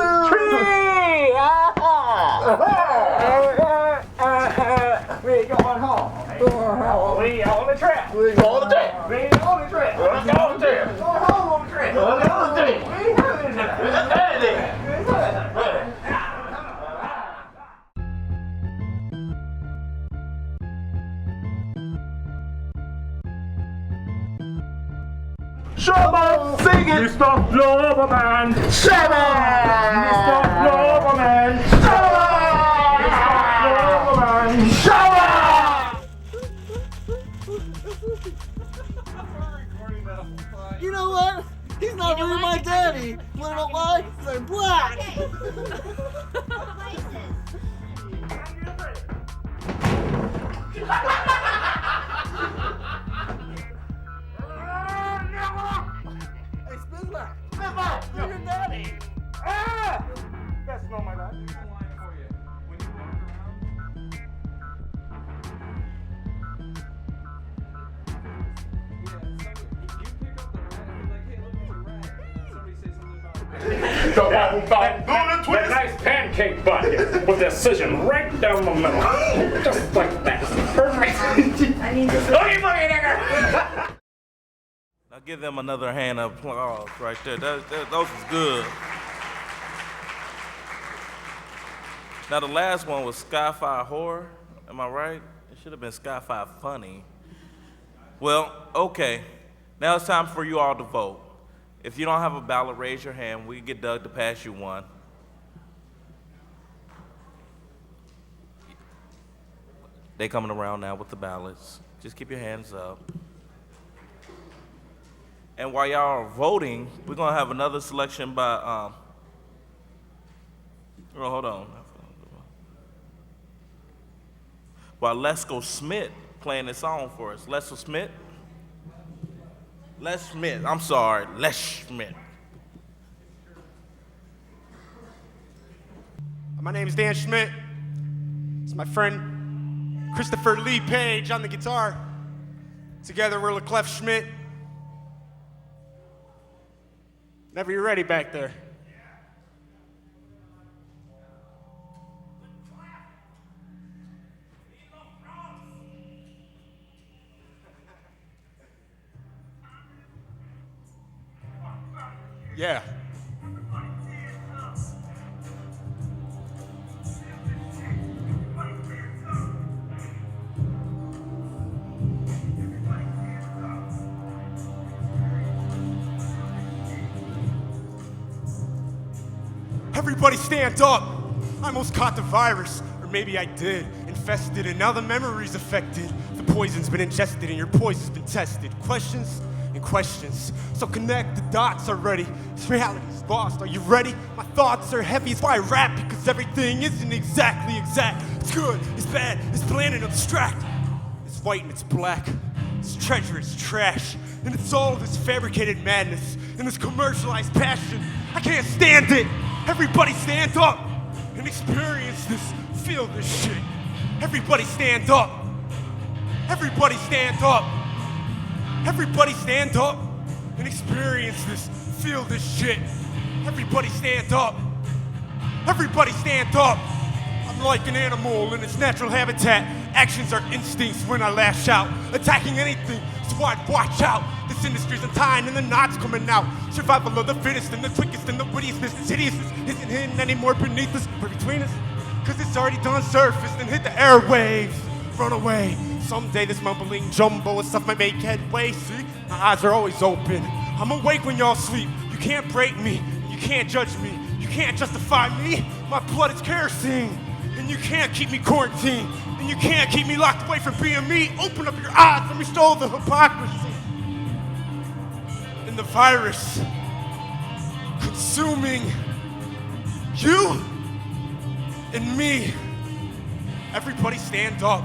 We going home. We on the trip. We on the trip. We on the trip. Let's go on the trip. Go home on the trip. Let's go on the trip. Shabba, sing it! Mr. Loverman! Shabba! Mr. Loverman! Shabba! Mr. Loverman! Shabba! You know what? He's not really my daddy. Wanna know why? Because I'm black. Hey, spin back. Spin back. You're your daddy. Ah! That's not my dad. That nice pancake bucket with the incision right down the middle. Just like that. Perfect. Okay, boogie nigger. Now give them another hand of applause right there. Those was good. Now the last one was Sci-Fi Horror. Am I right? It should have been Sci-Fi Funny. Well, okay. Now it's time for you all to vote. If you don't have a ballot, raise your hand. We can get Doug to pass you one. They coming around now with the ballots. Just keep your hands up. And while y'all are voting, we're gonna have another selection by, oh, hold on. By Lesko Smith playing this song for us. Lesko Smith? Les Schmidt, I'm sorry, Les Schmidt. My name is Dan Schmidt. It's my friend Christopher Lee Page on the guitar. Together we're LeClef Schmidt. Whenever you're ready back there. Yeah. Everybody stand up. I almost caught the virus, or maybe I did. Infested, and now the memory's affected. The poison's been ingested, and your poison's been tested. Questions and questions. So connect the dots already. This reality's lost. Are you ready? My thoughts are heavy. It's why I rap, because everything isn't exactly exact. It's good, it's bad, it's bland and abstract. It's white and it's black. It's treasure, it's trash. And it's all this fabricated madness and this commercialized passion. I can't stand it. Everybody stand up and experience this. Feel this shit. Everybody stand up. Everybody stand up. Everybody stand up and experience this. Feel this shit. Everybody stand up. Everybody stand up. I'm like an animal in its natural habitat. Actions are instincts when I lash out. Attacking anything, so I'd watch out. This industry's untying and the knots coming out. Survival of the fittest and the quickest and the wittiest. This hideousness isn't hidden anymore beneath us or between us. Cause it's already done surfaced and hit the airwaves. Run away. Someday this mumbling jumbo of stuff might make headway. See, my eyes are always open. I'm awake when y'all sleep. You can't break me. You can't judge me. You can't justify me. My blood is kerosene. And you can't keep me quarantined. And you can't keep me locked away from being me. Open up your eyes and restore the hypocrisy. And the virus consuming you and me. Everybody stand up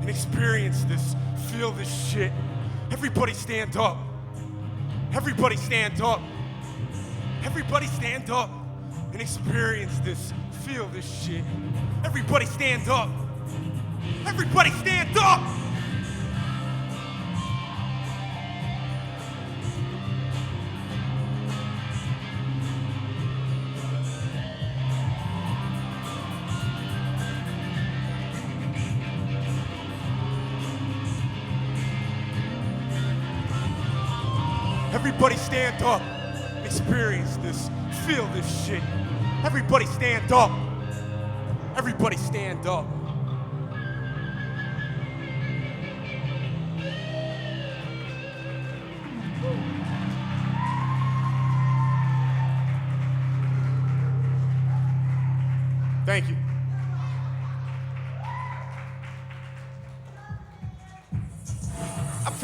and experience this. Feel this shit. Everybody stand up. Everybody stand up. Everybody stand up and experience this. Feel this shit. Everybody stand up. Everybody stand up. Everybody stand up, experience this, feel this shit. Everybody stand up. Everybody stand up. Thank you.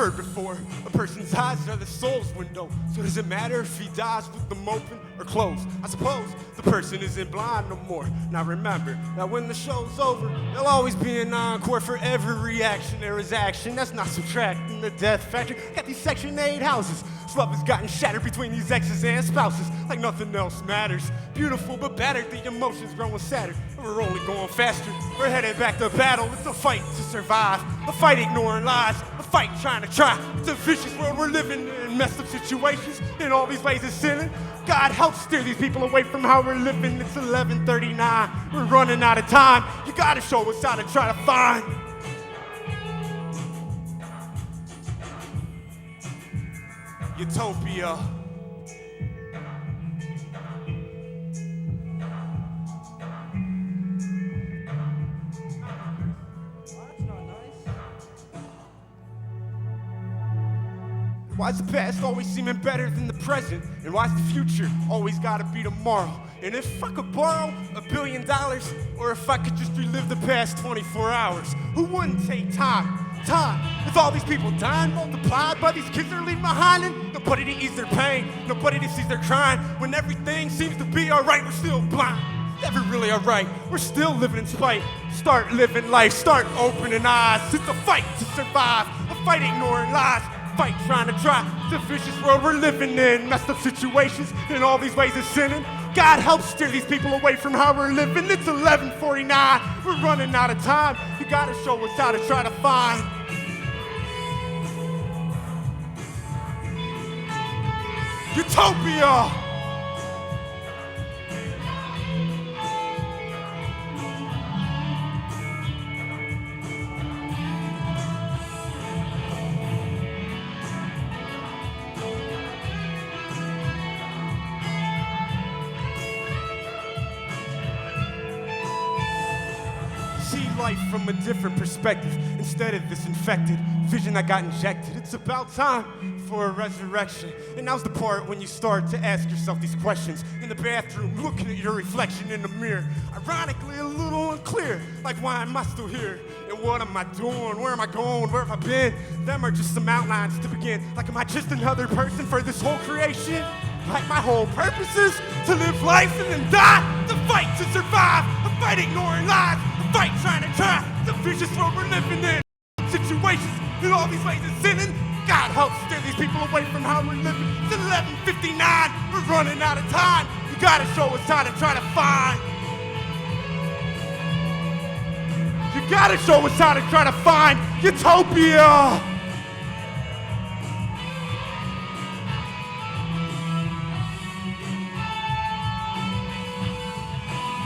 heard before, a person's eyes are the soul's window. So does it matter if he dies with them open or closed? I suppose the person isn't blind no more. Now remember that when the show's over, there'll always be an encore. For every reaction there is action. That's not subtracting the death factor. Got these Section 8 houses. Love has gotten shattered between these exes and spouses, like nothing else matters. Beautiful but battered, the emotions growing sadder. We're only going faster. We're headed back to battle. It's a fight to survive, a fight ignoring lies, a fight trying to try. It's a vicious world we're living in, messed up situations. In all these ways it's sinning. God help steer these people away from how we're living. It's 11:39. We're running out of time. You gotta show us how to try to find utopia. Why's the past always seeming better than the present? And why's the future always gotta be tomorrow? And if I could borrow $1 billion, or if I could just relive the past 24 hours, who wouldn't take time? With all these people dying, multiplied by these kids they're leaving behind, and nobody to ease their pain, nobody to see their crying. When everything seems to be alright, we're still blind. Never really alright, we're still living in spite. Start living life, start opening eyes. It's a fight to survive, a fight ignoring lies, a fight trying to try. It's a vicious world we're living in, messed up situations, in all these ways of sinning. God help steer these people away from how we're living. It's 11:49, we're running out of time. You gotta show us how to try to find utopia. See life from a different perspective instead of this infected vision I got injected. It's about time for a resurrection. And now's the part when you start to ask yourself these questions. In the bathroom, looking at your reflection in the mirror. Ironically, a little unclear, like why am I still here? And what am I doing? Where am I going? Where have I been? Them are just some outlines to begin. Like, am I just another person for this whole creation? Like my whole purpose is to live life and then die. The fight to survive, a fight ignoring lies, a fight trying to try. The vicious world we're living in, situations in all these ways of sinning. God help steer these people away from how we're living. It's 11:59, we're running out of time. You gotta show us how to try to find. You gotta show us how to try to find utopia.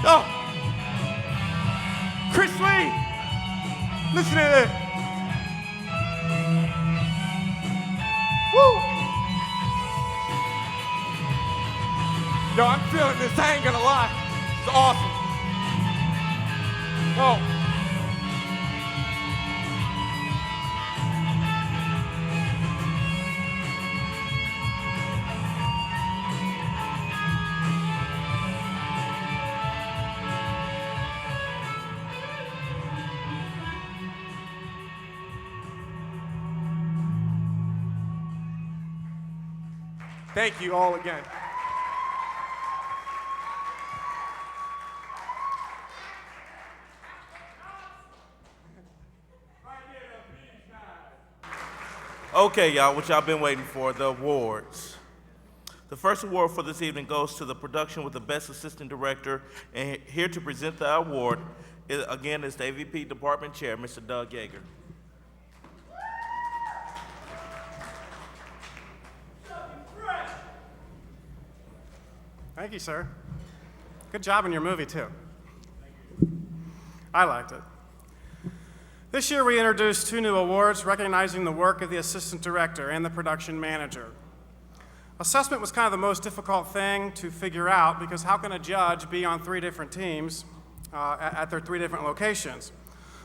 Oh, Chris Lee, listen to this. Woo! Yo, I'm feeling this, I ain't gonna lie. It's awesome. Oh. Thank you all again. Okay, y'all, what y'all been waiting for, the awards. The first award for this evening goes to the production with the Best Assistant Director, and here to present the award, is the AVP Department Chair, Mr. Doug Yeager. Thank you, sir. Good job in your movie, too. I liked it. This year, we introduced 2 new awards recognizing the work of the assistant director and the production manager. Assessment was kind of the most difficult thing to figure out because how can a judge be on 3 different teams at their 3 different locations?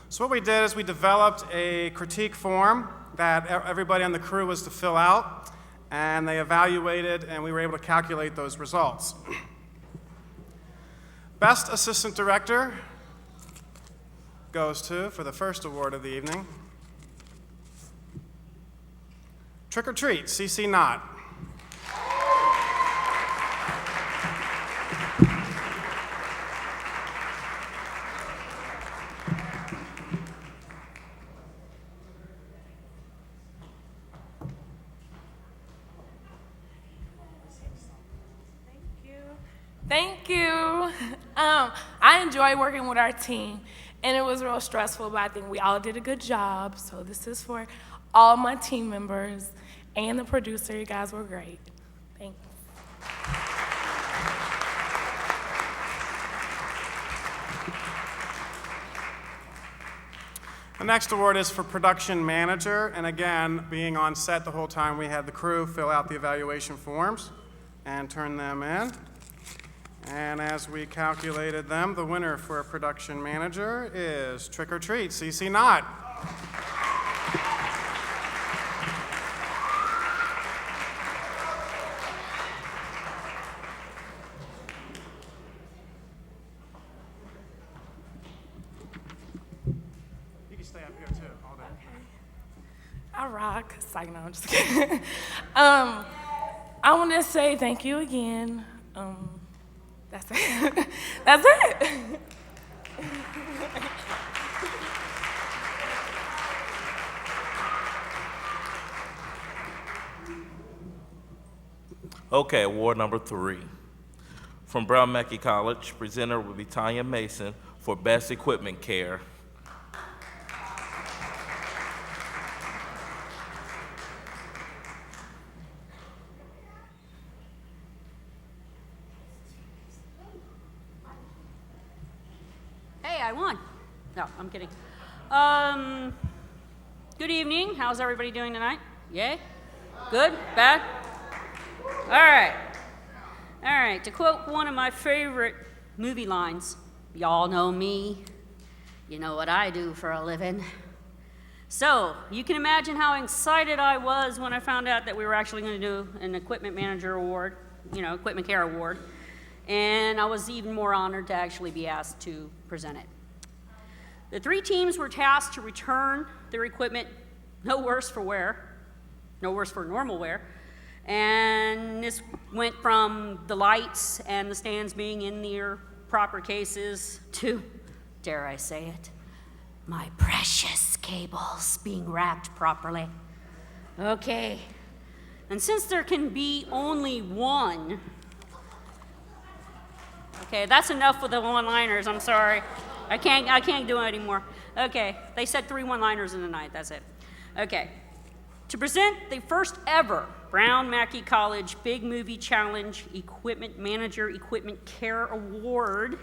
So what we did is we developed a critique form that everybody on the crew was to fill out, and they evaluated, and we were able to calculate those results. Best Assistant Director goes to, for the first award of the evening, Trick or Treat, CC Knott. Thank you. I enjoy working with our team, and it was real stressful, but I think we all did a good job. So this is for all my team members and the producer. You guys were great. Thanks. The next award is for production manager, and again, being on set the whole time, we had the crew fill out the evaluation forms and turn them in. And as we calculated them, the winner for a production manager is Trick or Treat, CC Knott. You can stay up here too, all day. I rock. It's like, no, I'm just kidding. I want to say thank you again. That's it. That's it. Okay, award number 3. From Brown Mackie College, presenter will be Tanya Mason for Best Equipment Care. Hey, I won. No, I'm kidding. Good evening. How's everybody doing tonight? Yay? Good? Bad? All right. All right, to quote one of my favorite movie lines, y'all know me. You know what I do for a living. So, you can imagine how excited I was when I found out that we were actually going to do an Equipment Manager Award, Equipment Care Award. And I was even more honored to actually be asked to present it. The 3 teams were tasked to return their equipment no worse for normal wear. And this went from the lights and the stands being in their proper cases to, dare I say it, my precious cables being wrapped properly. Okay, and since there can be only one, okay, that's enough with the one-liners, I'm sorry. I can't do it anymore. Okay, they said 3 one-liners in the night, that's it. Okay, to present the first ever Brown Mackie College Big Movie Challenge Equipment Manager Equipment Care Award.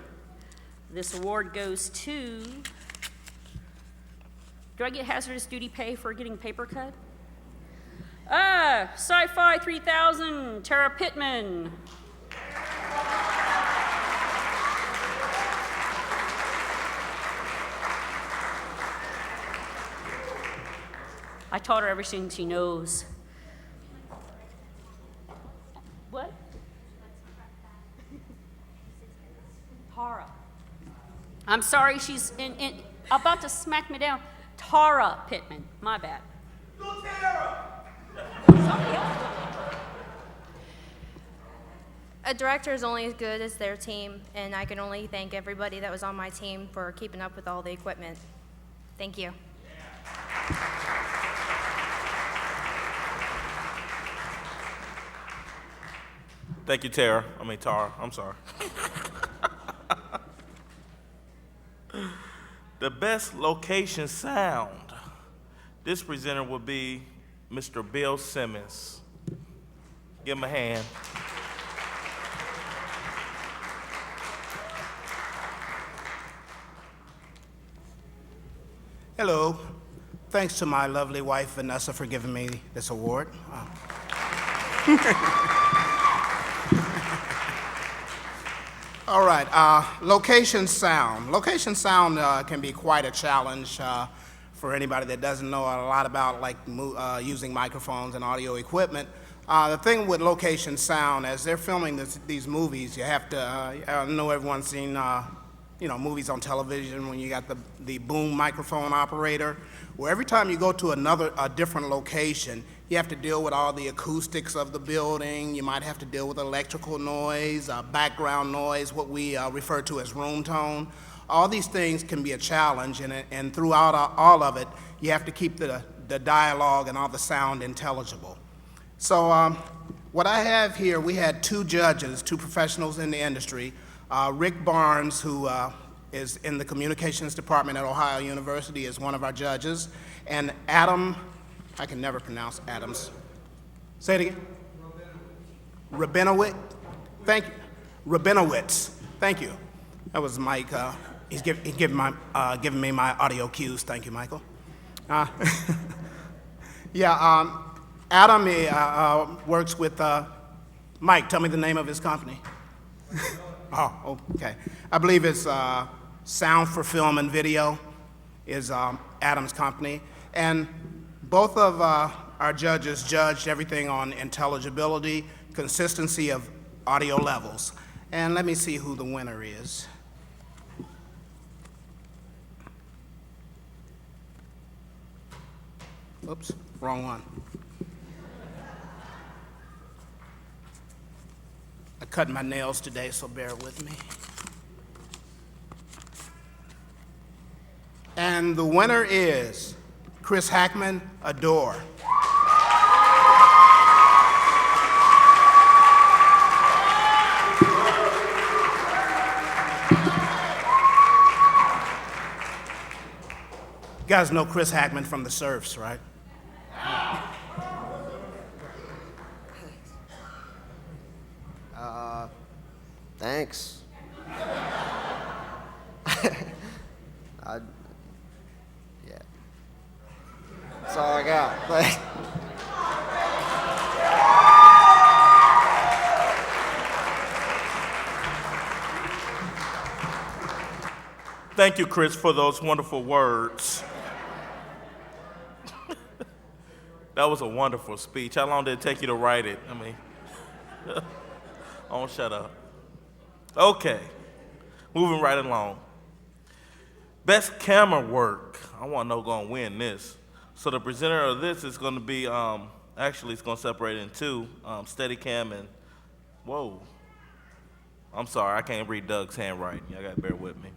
This award goes to, do I get hazardous duty pay for getting paper cut? Sci-Fi 3000, Tara Pittman. I taught her everything she knows. What? Tara. I'm sorry, she's about to smack me down. Tara Pittman, my bad. Go Tara! A director is only as good as their team, and I can only thank everybody that was on my team for keeping up with all the equipment. Thank you. Thank you, Tara. Tara. I'm sorry. The best location sound. This presenter will be Mr. Bill Simmons. Give him a hand. Hello. Thanks to my lovely wife, Vanessa, for giving me this award. All right, location sound. Location sound can be quite a challenge for anybody that doesn't know a lot about using microphones and audio equipment. The thing with location sound, as they're filming these movies, you have to, I know everyone's seen movies on television when you got the boom microphone operator, where every time you go to a different location, you have to deal with all the acoustics of the building. You might have to deal with electrical noise, background noise, what we refer to as room tone. All these things can be a challenge, and throughout all of it, you have to keep the dialogue and all the sound intelligible. So what I have here, we had two judges, two professionals in the industry. Rick Barnes, who is in the communications department at Ohio University, is one of our judges. And Adam, I can never pronounce Adams. Say it again. Rabinowitz. Thank you. Rabinowitz. Thank you. That was Mike. He's giving me my audio cues. Thank you, Michael. Adam works with Mike. Tell me the name of his company. Oh, okay. I believe it's Sound for Film and Video is Adam's company. And both of our judges judged everything on intelligibility, consistency of audio levels. And let me see who the winner is. Oops, wrong one. I cut my nails today, so bear with me. And the winner is Chris Hackman, Adore. You guys know Chris Hackman from the Surfs, right? Thanks. Yeah. That's all I got. Thank you, Chris, for those wonderful words. That was a wonderful speech. How long did it take you to write it? I mean, oh, shut up. Okay, moving right along. Best camera work. I want to know who's going to win this. So the presenter of this is going to be, actually it's going to separate in two, Steadicam and, whoa. I'm sorry, I can't read Doug's handwriting. Y'all got to bear with me.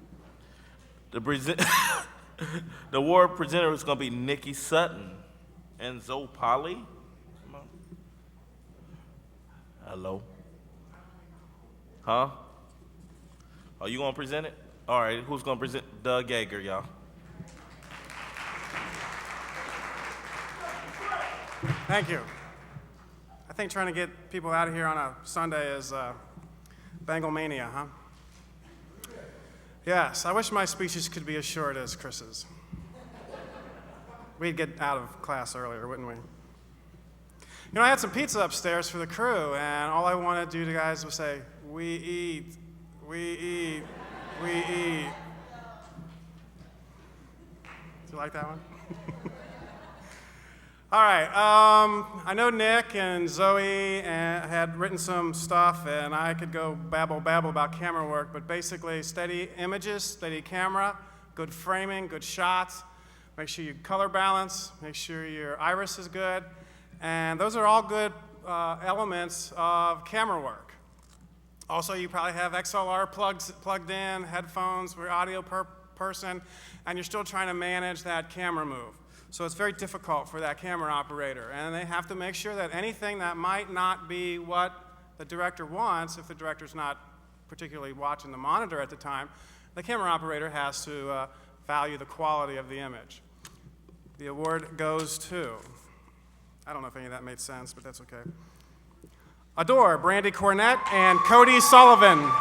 The award presenter is going to be Nikki Sutton and Zoe Polly. Come on. Hello. Huh? Are you going to present it? All right, who's going to present? Doug Yeager, y'all. Thank you. I think trying to get people out of here on a Sunday is Bengal mania, huh? Yes, I wish my speeches could be as short as Chris's. We'd get out of class earlier, wouldn't we? You know, I had some pizza upstairs for the crew, and all I wanted to do to guys was say, we eat, we eat, we eat. Do you like that one? All right, I know Nick and Zoe had written some stuff, and I could go babble about camera work, but basically steady images, steady camera, good framing, good shots, make sure you color balance, make sure your iris is good, and those are all good elements of camera work. Also, you probably have XLR plugged in, headphones for your audio person, and you're still trying to manage that camera move. So it's very difficult for that camera operator, and they have to make sure that anything that might not be what the director wants, if the director's not particularly watching the monitor at the time, the camera operator has to value the quality of the image. The award goes to, I don't know if any of that made sense, but that's okay. Adore, Brandy Cornett, and Cody Sullivan.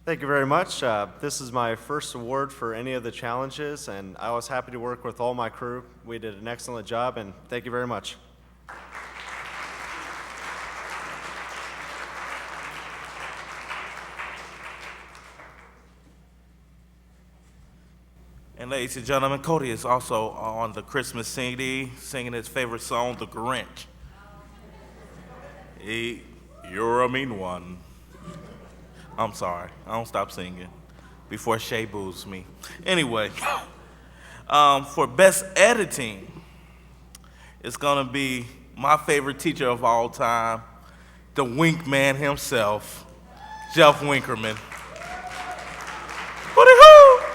Thank you very much. This is my first award for any of the challenges, and I was happy to work with all my crew. We did an excellent job, and thank you very much. Ladies and gentlemen, Cody is also on the Christmas CD, singing his favorite song, The Grinch. You're a mean one. I'm sorry, I don't stop singing before Shay boos me. Anyway, for best editing, it's gonna be my favorite teacher of all time, the Wink Man himself, Jeff Winkerman. Hoo-dee-hoo!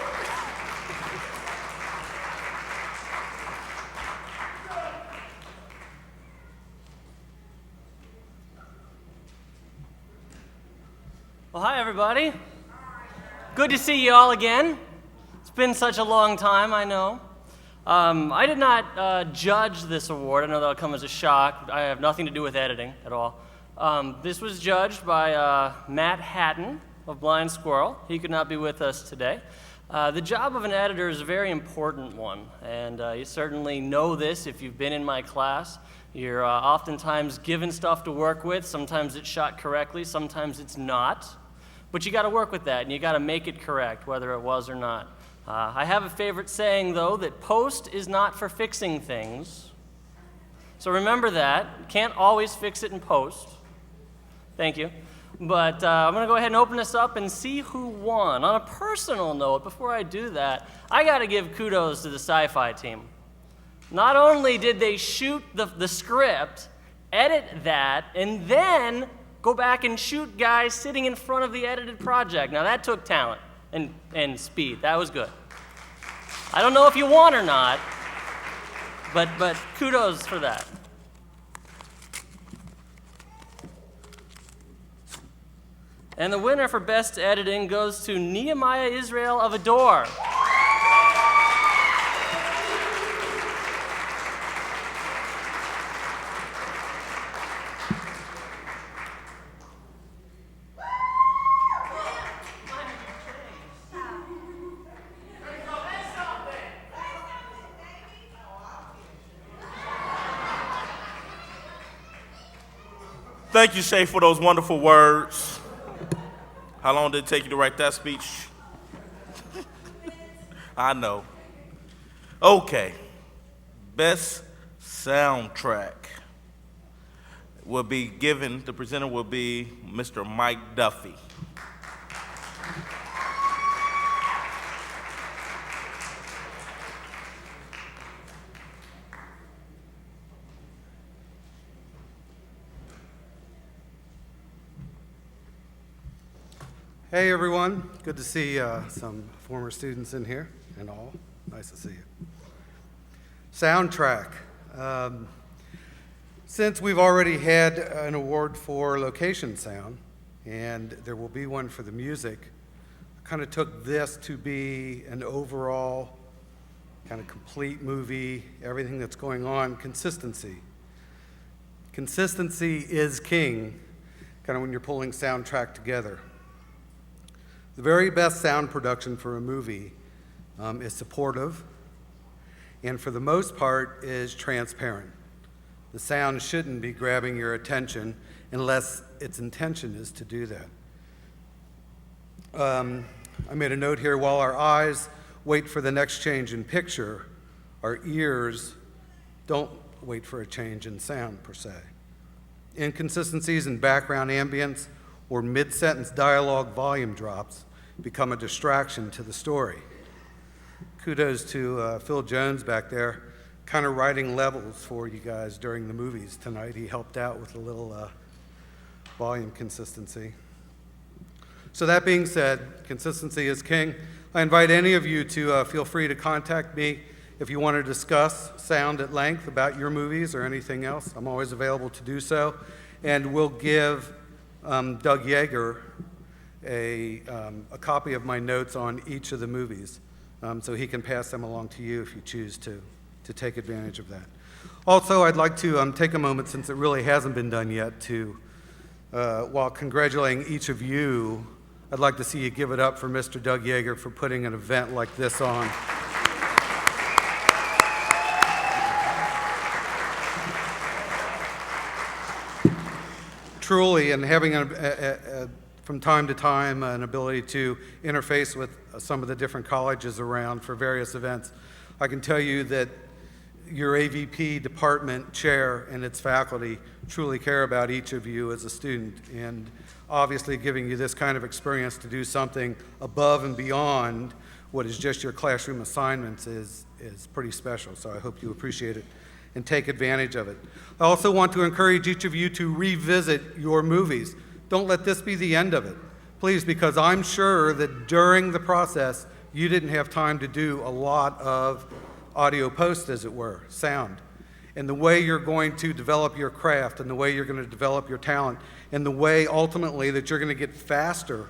Well, hi, everybody. Good to see you all again. It's been such a long time, I know. I did not judge this award. I know that'll come as a shock. I have nothing to do with editing at all. This was judged by Matt Hatton of Blind Squirrel. He could not be with us today. The job of an editor is a very important one, and you certainly know this if you've been in my class. You're oftentimes given stuff to work with. Sometimes it's shot correctly, sometimes it's not. But you got to work with that, and you got to make it correct, whether it was or not. I have a favorite saying, though, that post is not for fixing things. So remember that. You can't always fix it in post. Thank you. But I'm going to go ahead and open this up and see who won. On a personal note, before I do that, I got to give kudos to the sci-fi team. Not only did they shoot the script, edit that, and then go back and shoot guys sitting in front of the edited project. Now that took talent and speed. That was good. I don't know if you won or not, but kudos for that. And the winner for best editing goes to Nehemiah Israel of Adore. Thank you, Shay, for those wonderful words. How long did it take you to write that speech? I know. Okay. Best soundtrack will be given, the presenter will be Mr. Mike Duffy. Hey everyone, good to see some former students in here and all. Nice to see you. Soundtrack. Since we've already had an award for location sound, and there will be one for the music, I kind of took this to be an overall kind of complete movie, everything that's going on, consistency. Consistency is king, kind of when you're pulling soundtrack together. The very best sound production for a movie is supportive, and for the most part is transparent. The sound shouldn't be grabbing your attention unless its intention is to do that. I made a note here, while our eyes wait for the next change in picture, our ears don't wait for a change in sound per se. Inconsistencies in background ambience or mid-sentence dialogue volume drops become a distraction to the story. Kudos to Phil Jones back there, kind of writing levels for you guys during the movies tonight. He helped out with a little volume consistency. So that being said, consistency is king. I invite any of you to feel free to contact me if you want to discuss sound at length about your movies or anything else. I'm always available to do so. And we'll give Doug Yeager a copy of my notes on each of the movies, so he can pass them along to you if you choose to take advantage of that. Also, I'd like to take a moment, since it really hasn't been done yet, to, while congratulating each of you, I'd like to see you give it up for Mr. Doug Yeager for putting an event like this on. Truly, and having from time to time an ability to interface with some of the different colleges around for various events. I can tell you that your AVP department chair and its faculty truly care about each of you as a student, and obviously giving you this kind of experience to do something above and beyond what is just your classroom assignments is pretty special, so I hope you appreciate it and take advantage of it. I also want to encourage each of you to revisit your movies. Don't let this be the end of it, please, because I'm sure that during the process you didn't have time to do a lot of audio post, as it were, sound. And the way you're going to develop your craft and the way you're going to develop your talent and the way ultimately that you're going to get faster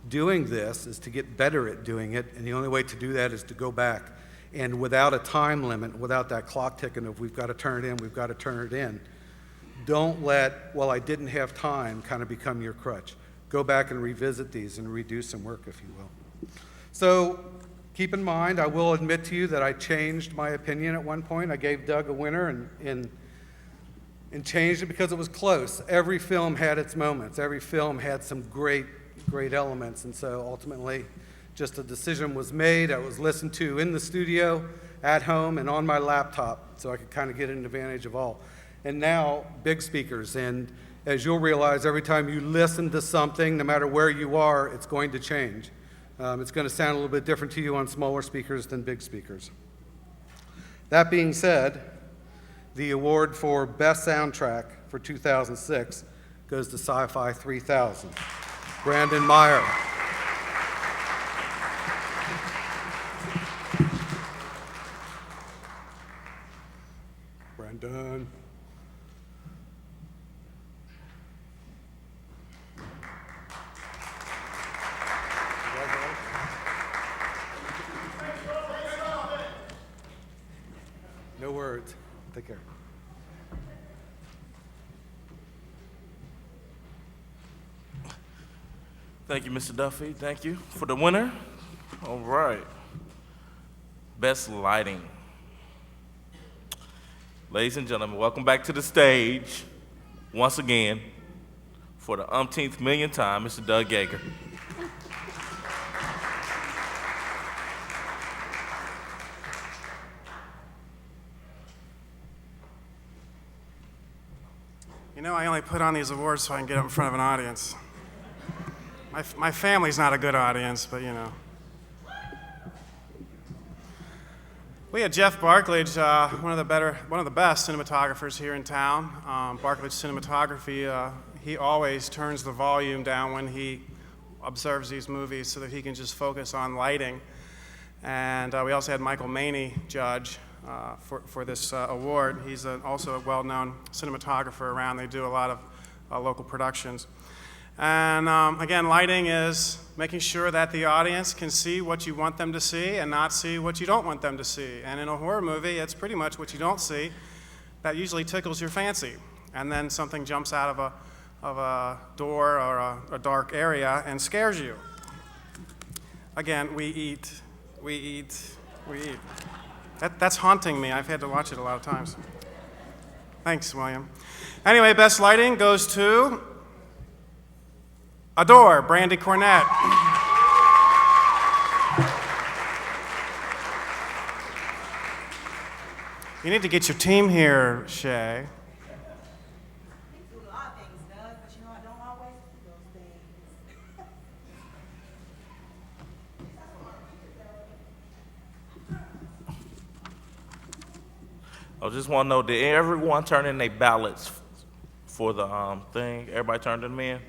doing this is to get better at doing it, and the only way to do that is to go back. And without a time limit, without that clock ticking of we've got to turn it in, we've got to turn it in, don't let, well, I didn't have time kind of become your crutch. Go back and revisit these and redo some work, if you will. So keep in mind, I will admit to you that I changed my opinion at one point. I gave Doug a winner and changed it because it was close. Every film had its moments. Every film had some great elements, and so ultimately just a decision was made. I was listened to in the studio, at home, and on my laptop, so I could kind of get an advantage of all. And now, big speakers, and as you'll realize, every time you listen to something, no matter where you are, it's going to change. It's going to sound a little bit different to you on smaller speakers than big speakers. That being said, the award for Best Soundtrack for 2006 goes to Sci-Fi 3000. Brandon Meyer. Brandon. No words. Take care. Thank you, Mr. Duffy. Thank you for the winner. All right. Best lighting. Ladies and gentlemen, welcome back to the stage once again for the umpteenth millionth time, Mr. Doug Yeager. You know, I only put on these awards so I can get up in front of an audience. My family's not a good audience, but you know. We had Jeff Barklage, one of the best cinematographers here in town. Barklage Cinematography, he always turns the volume down when he observes these movies so that he can just focus on lighting. And we also had Michael Maney judge for this award. He's also a well-known cinematographer around. They do a lot of local productions. And again, lighting is making sure that the audience can see what you want them to see and not see what you don't want them to see. And in a horror movie, it's pretty much what you don't see that usually tickles your fancy. And then something jumps out of a door or a dark area and scares you. Again, we eat. That's haunting me. I've had to watch it a lot of times. Thanks, William. Anyway, best lighting goes to Adore, Brandy Cornett. You need to get your team here, Shay. I just want to know, did everyone turn in their ballots for the thing? Everybody turned them in?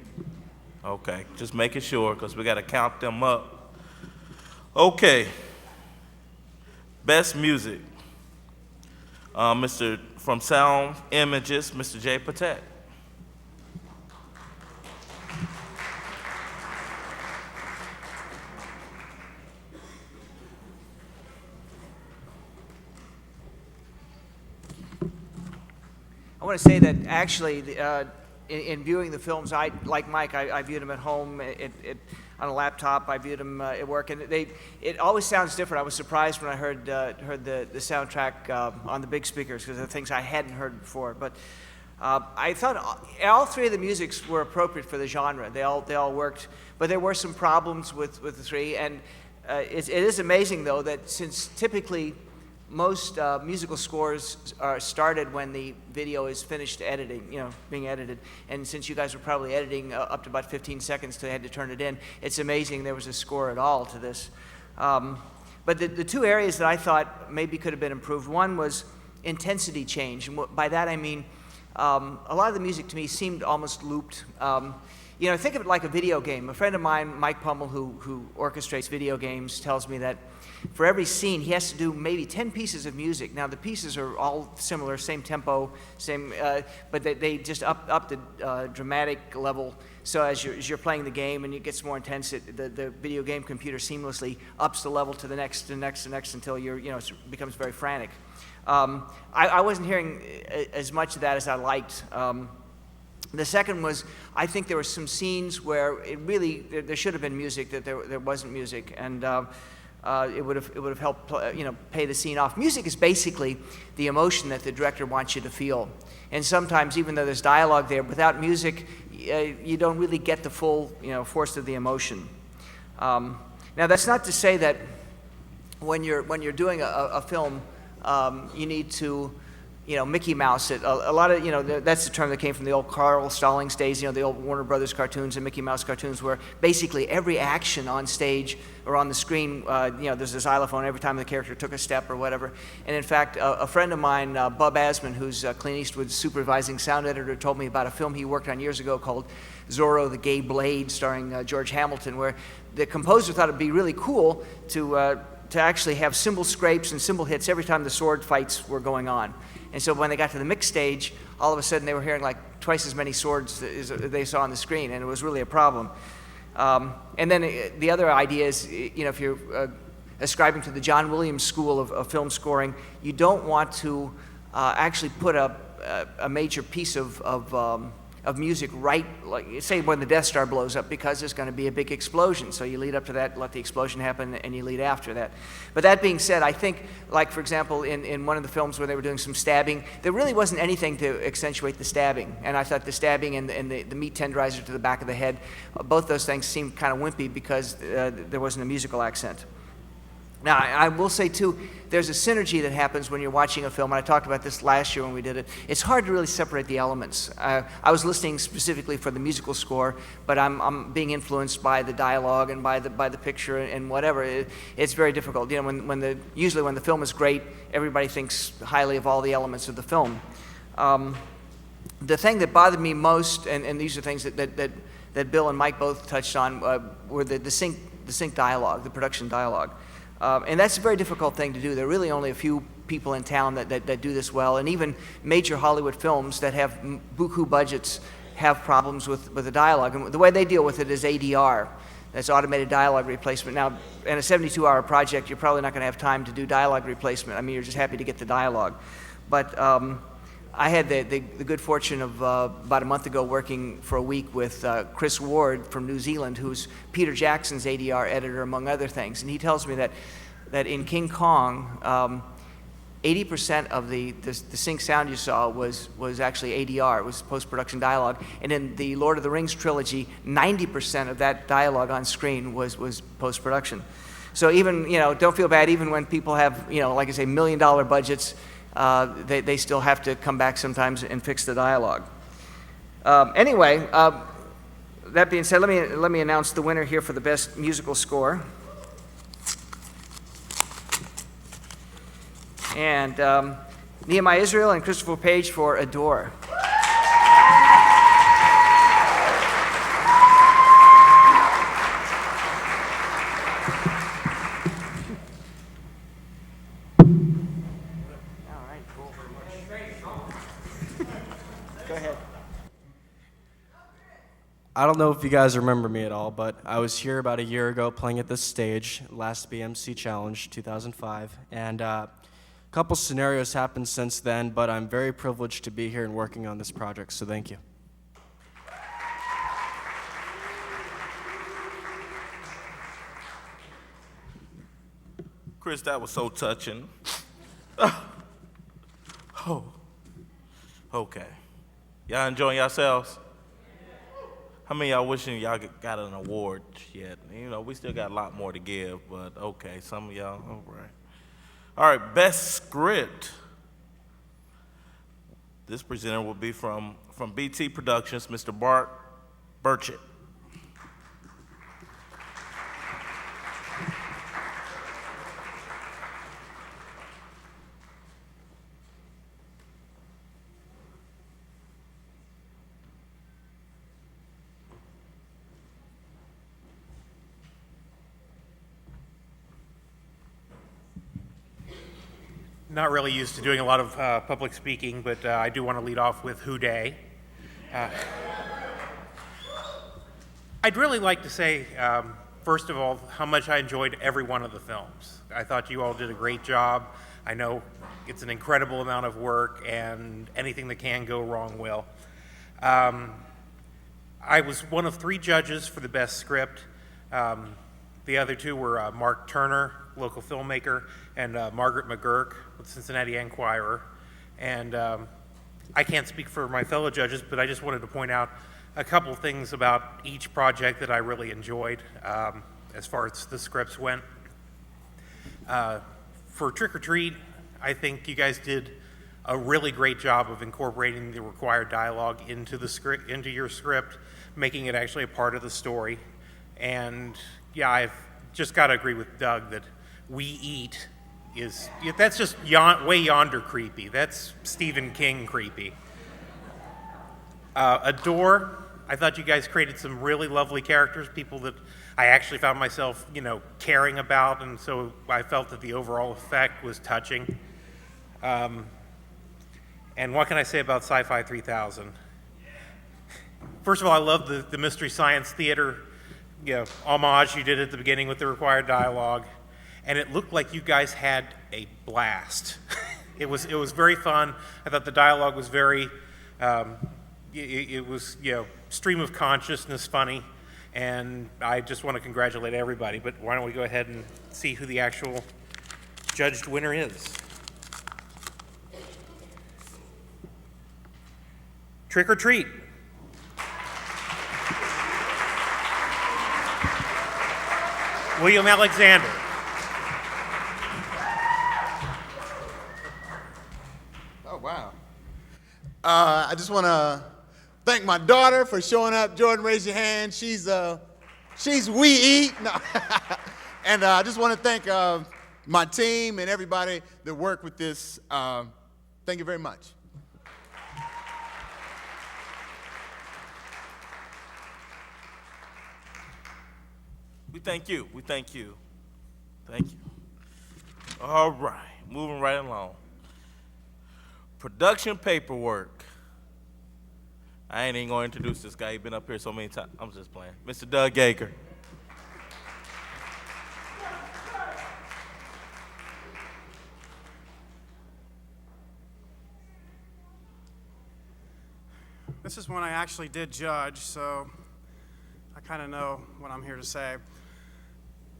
Okay, just making sure because we got to count them up. Okay, best music. Mr. from Sound Images, Mr. Jay Patek. I want to say that actually, in viewing the films, like Mike, I viewed them at home on a laptop. I viewed them at work, and it always sounds different. I was surprised when I heard the soundtrack on the big speakers because they're things I hadn't heard before. But I thought all three of the musics were appropriate for the genre. They all worked, but there were some problems with the three. And it is amazing, though, that since typically most musical scores are started when the video is finished editing, being edited. And since you guys were probably editing up to about 15 seconds till they had to turn it in, it's amazing there was a score at all to this. But the two areas that I thought maybe could have been improved, one was intensity change. And by that I mean a lot of the music to me seemed almost looped. Think of it like a video game. A friend of mine, Mike Pummel, who orchestrates video games, tells me that for every scene, he has to do maybe 10 pieces of music. Now, the pieces are all similar, same tempo, but they just up the dramatic level. So as you're playing the game and it gets more intense, the video game computer seamlessly ups the level to the next until it becomes very frantic. I wasn't hearing as much of that as I liked. The second was, I think there were some scenes where there should have been music, that there wasn't music, and it would have helped pay the scene off. Music is basically the emotion that the director wants you to feel, and sometimes even though there's dialogue there, without music, you don't really get the full force of the emotion. Now that's not to say that when you're doing a film, you need to Mickey Mouse it. A lot of, that's the term that came from the old Carl Stallings days, the old Warner Brothers cartoons and Mickey Mouse cartoons, where basically every action on stage or on the screen, there's a xylophone every time the character took a step or whatever. And in fact, a friend of mine, Bub Asman, who's Clint Eastwood's supervising sound editor, told me about a film he worked on years ago called Zorro the Gay Blade, starring George Hamilton, where the composer thought it'd be really cool to actually have cymbal scrapes and cymbal hits every time the sword fights were going on. And so when they got to the mix stage, all of a sudden they were hearing like twice as many swords as they saw on the screen, and it was really a problem. And then the other idea is, if you're ascribing to the John Williams school of film scoring, you don't want to actually put a major piece of music right, like say when the Death Star blows up, because there's going to be a big explosion. So you lead up to that, let the explosion happen, and you lead after that. But that being said, I think, like for example, in one of the films where they were doing some stabbing, there really wasn't anything to accentuate the stabbing. And I thought the stabbing and the meat tenderizer to the back of the head, both those things seemed kind of wimpy because there wasn't a musical accent. Now, I will say, too, there's a synergy that happens when you're watching a film, and I talked about this last year when we did it. It's hard to really separate the elements. I was listening specifically for the musical score, but I'm being influenced by the dialogue and by the picture and whatever. It's very difficult. Usually when the film is great, everybody thinks highly of all the elements of the film. The thing that bothered me most, and these are things that Bill and Mike both touched on, were the sync dialogue, the production dialogue. And that's a very difficult thing to do. There are really only a few people in town that do this well, and even major Hollywood films that have buku budgets have problems with the dialogue. And the way they deal with it is ADR. That's automated dialogue replacement. Now, in a 72-hour project, you're probably not going to have time to do dialogue replacement. I mean, you're just happy to get the dialogue. But I had the good fortune of about a month ago working for a week with Chris Ward from New Zealand, who's Peter Jackson's ADR editor, among other things. And he tells me that in King Kong, 80% of the sync sound you saw was actually ADR, it was post-production dialogue. And in the Lord of the Rings trilogy, 90% of that dialogue on screen was post-production. So even, don't feel bad, even when people have, like I say, $1 million budgets, they still have to come back sometimes and fix the dialogue. Anyway, that being said, let me announce the winner here for the best musical score. And Nehemiah Israel and Christopher Page for Adore. I don't know if you guys remember me at all, but I was here about a year ago playing at this stage, last BMC Challenge 2005, and a couple scenarios happened since then, but I'm very privileged to be here and working on this project, so thank you. Chris, that was so touching. Oh, okay. Y'all enjoying yourselves? How many of y'all wishing y'all got an award yet? You know, we still got a lot more to give, but okay, some of y'all, all right. All right, best script. This presenter will be from BT Productions, Mr. Bart Burchett. Not really used to doing a lot of public speaking, but I do want to lead off with Who Day. I'd really like to say, first of all, how much I enjoyed every one of the films. I thought you all did a great job. I know it's an incredible amount of work, and anything that can go wrong will. I was one of 3 judges for the best script. The other 2 were Mark Turner, local filmmaker, and Margaret McGurk with Cincinnati Enquirer. And I can't speak for my fellow judges, but I just wanted to point out a couple things about each project that I really enjoyed as far as the scripts went. For Trick or Treat, I think you guys did a really great job of incorporating the required dialogue into the script, into your script, making it actually a part of the story. And yeah, I've just got to agree with Doug that We Eat is, that's just way yonder creepy. That's Stephen King creepy. Adore, I thought you guys created some really lovely characters, people that I actually found myself, caring about, and so I felt that the overall effect was touching. And what can I say about Sci-Fi 3000? First of all, I love the Mystery Science Theater homage you did at the beginning with the required dialogue, and it looked like you guys had a blast. It was very fun. I thought the dialogue was very, it was stream of consciousness funny, and I just want to congratulate everybody. But why don't we go ahead and see who the actual judged winner is? Trick or Treat. William Alexander. Oh, wow. I just want to thank my daughter for showing up. Jordan, raise your hand. She's We Eat. No. And I just want to thank my team and everybody that worked with this. Thank you very much. We thank you. We thank you. Thank you. All right, moving right along. Production paperwork. I ain't even going to introduce this guy. He's been up here so many times. I'm just playing. Mr. Doug Gager. This is one I actually did judge, so I kind of know what I'm here to say.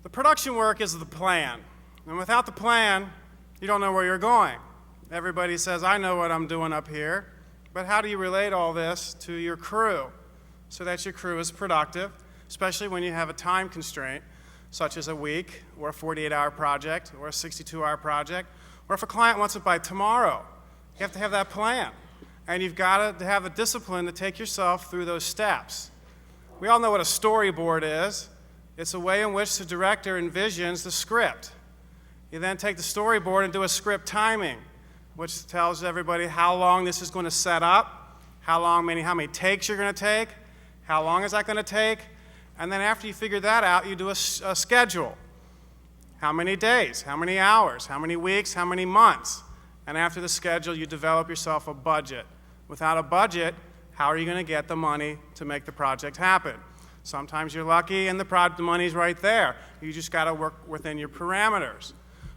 The production work is the plan, and without the plan, you don't know where you're going. Everybody says, I know what I'm doing up here, but how do you relate all this to your crew so that your crew is productive, especially when you have a time constraint, such as a week, or a 48-hour project, or a 62-hour project, or if a client wants it by tomorrow. You have to have that plan, and you've got to have the discipline to take yourself through those steps. We all know what a storyboard is. It's a way in which the director envisions the script. You then take the storyboard and do a script timing, which tells everybody how long this is going to set up, how many takes you're going to take, how long is that going to take, and then after you figure that out, you do a schedule. How many days, how many hours, how many weeks, how many months, and after the schedule, you develop yourself a budget. Without a budget, how are you going to get the money to make the project happen? Sometimes you're lucky and the money's right there. You just got to work within your parameters.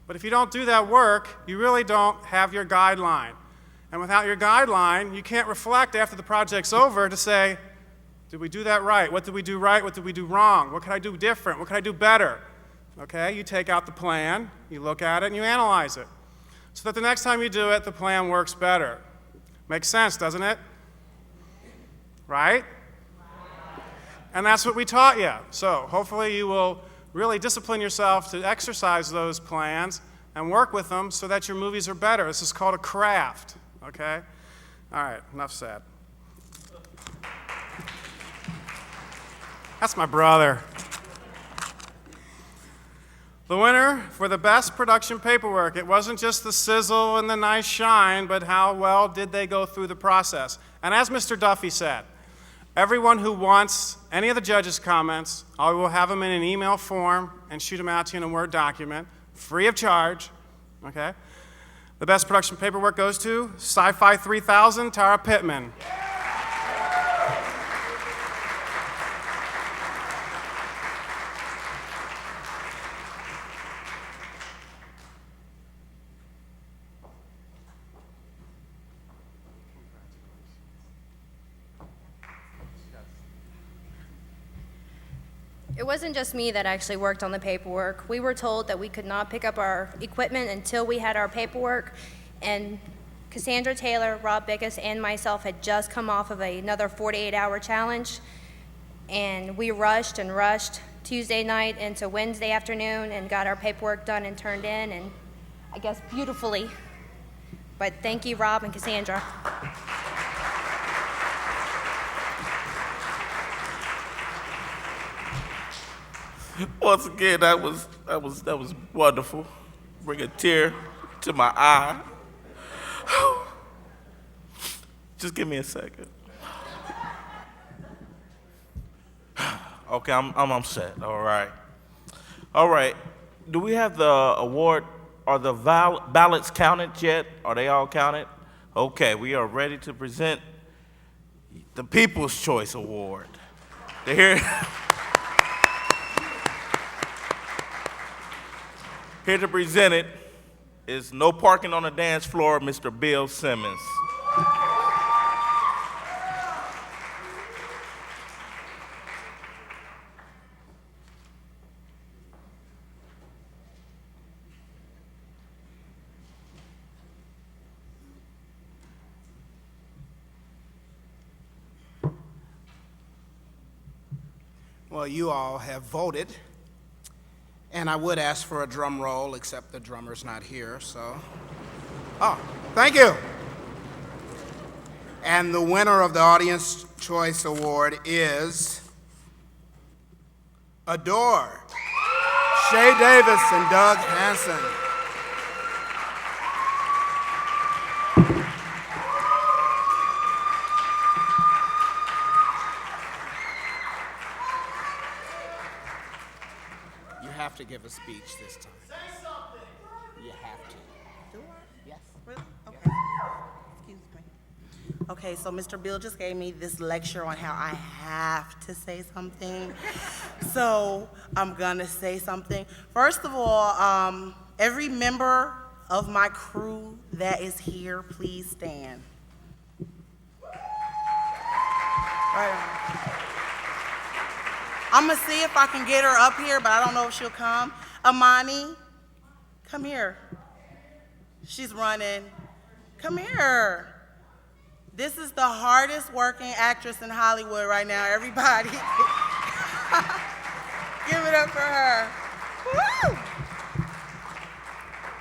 But if you don't do that work, you really don't have your guideline. And without your guideline, you can't reflect after the project's over to say, did we do that right? What did we do right? What did we do wrong? What could I do different? What could I do better? Okay, you take out the plan, you look at it, and you analyze it. So that the next time you do it, the plan works better. Makes sense, doesn't it? right? And that's what we taught you. So hopefully you will really discipline yourself to exercise those plans and work with them so that your movies are better. This is called a craft, okay? All right, enough said. That's my brother. The winner for the best production paperwork, it wasn't just the sizzle and the nice shine, but how well did they go through the process. And as Mr. Duffy said, everyone who wants any of the judges' comments, I will have them in an email form and shoot them out to you in a Word document, free of charge, okay? The best production paperwork goes to Sci-Fi 3000, Tara Pittman. It wasn't just me that actually worked on the paperwork. We were told that we could not pick up our equipment until we had our paperwork, and Cassandra Taylor, Rob Bickus, and myself had just come off of another 48-hour challenge, and we rushed Tuesday night into Wednesday afternoon and got our paperwork done and turned in, and I guess beautifully. But thank you, Rob and Cassandra. Once again, that was wonderful. Bring a tear to my eye. Just give me a second. Okay, I'm set. All right. All right. Do we have the award? Are the ballots counted yet? Are they all counted? Okay, we are ready to present the People's Choice Award. Here to present it is No Parking on the Dance Floor, Mr. Bill Simmons. Well, you all have voted, and I would ask for a drum roll, except the drummer's not here, so. Oh, thank you. And the winner of the Audience Choice Award is Adore, Shay Davis and Doug Hansen. You have to give a speech this time. Say something. You have to. Do I? Yes. Really? Okay. Excuse me. Okay, so Mr. Bill just gave me this lecture on how I have to say something. So I'm gonna say something. First of all, every member of my crew that is here, please stand. Right on. I'm gonna see if I can get her up here, but I don't know if she'll come. Amani, come here. She's running. Come here. This is the hardest working actress in Hollywood right now, everybody. Give it up for her. Woo!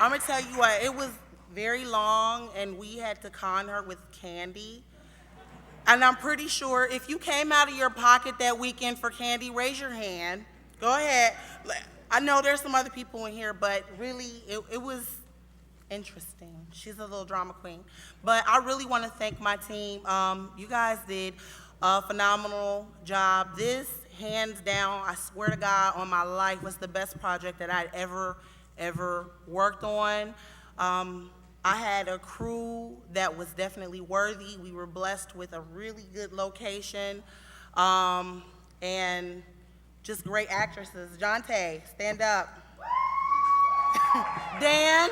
I'm gonna tell you what, it was very long and we had to con her with candy. And I'm pretty sure if you came out of your pocket that weekend for candy, raise your hand. Go ahead. I know there's some other people in here, but really, it was interesting. She's a little drama queen. But I really want to thank my team. You guys did a phenomenal job. This, hands down, I swear to God, on my life, was the best project that I'd ever worked on. I had a crew that was definitely worthy. We were blessed with a really good location, and just great actresses. Jonte, stand up. Dan.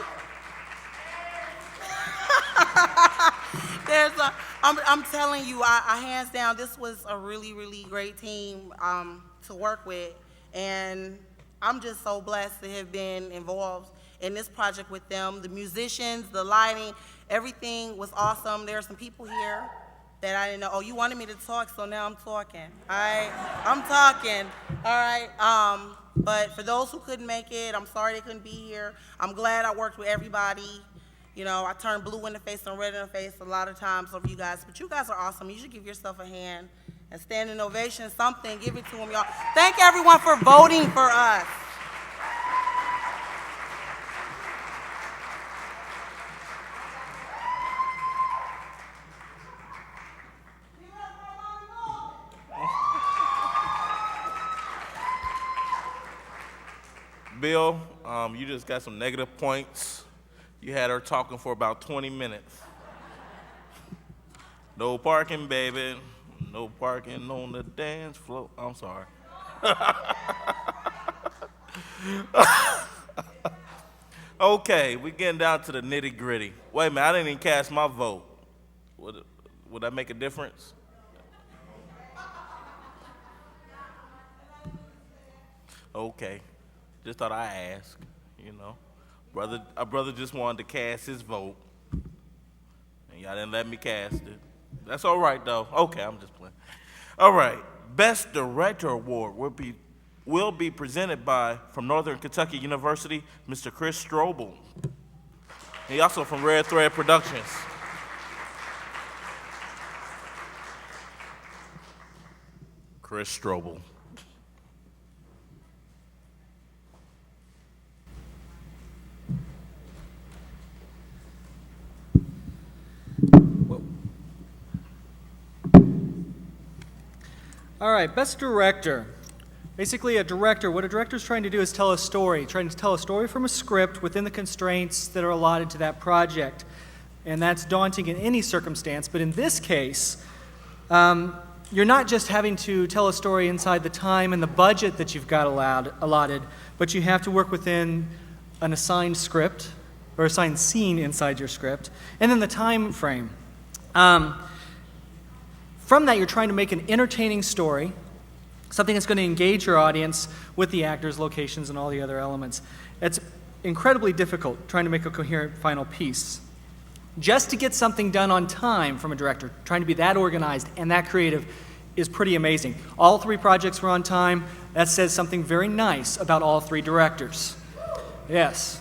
I'm telling you, I hands down, this was a really, really great team to work with, and I'm just so blessed to have been involved in this project with them. The musicians, the lighting, everything was awesome. There are some people here that I didn't know. Oh, you wanted me to talk, so now I'm talking. All right, I'm talking. All right. But for those who couldn't make it, I'm sorry they couldn't be here. I'm glad I worked with everybody. You know, I turned blue in the face and red in the face a lot of times over you guys. But you guys are awesome. You should give yourself a hand and standing ovation, something. Give it to them, y'all. Thank everyone for voting for us. Bill, you just got some negative points. You had her talking for about 20 minutes. No parking, baby. No parking on the dance floor. I'm sorry. Okay, we're getting down to the nitty gritty. Wait a minute, I didn't even cast my vote. Would that make a difference? Okay. Just thought I'd ask, you know. A brother just wanted to cast his vote, and y'all didn't let me cast it. That's all right, though. Okay, I'm just playing. All right, Best Director Award will be presented by, from Northern Kentucky University, Mr. Chris Strobel. He also from Red Thread Productions. Chris Strobel. All right, Best Director. Basically, what a director is trying to do is tell a story, trying to tell a story from a script within the constraints that are allotted to that project. And that's daunting in any circumstance, but in this case, you're not just having to tell a story inside the time and the budget that you've got allotted, but you have to work within an assigned script, or assigned scene inside your script, and then the time frame. From that, you're trying to make an entertaining story, something that's going to engage your audience with the actors, locations, and all the other elements. It's incredibly difficult trying to make a coherent final piece. Just to get something done on time from a director, trying to be that organized and that creative, is pretty amazing. All 3 projects were on time. That says something very nice about all 3 directors. Yes.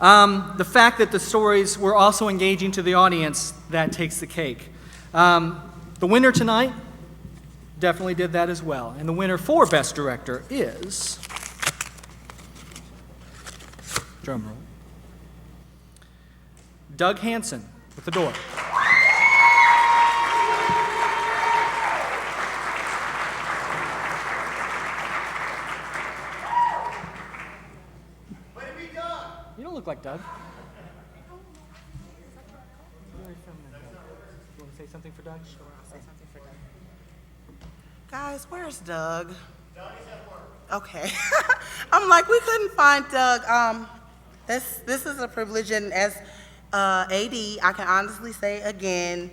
The fact that the stories were also engaging to the audience, that takes the cake. The winner tonight definitely did that as well. And the winner for Best Director is, drum roll, Doug Hansen with The Door. You don't look like Doug. Very feminine, Doug. You want to say something for Doug? Sure, I'll say something for Doug. Guys, where's Doug? Doug is at work. Okay. I'm like, we couldn't find Doug. This is a privilege, and as AD, I can honestly say again,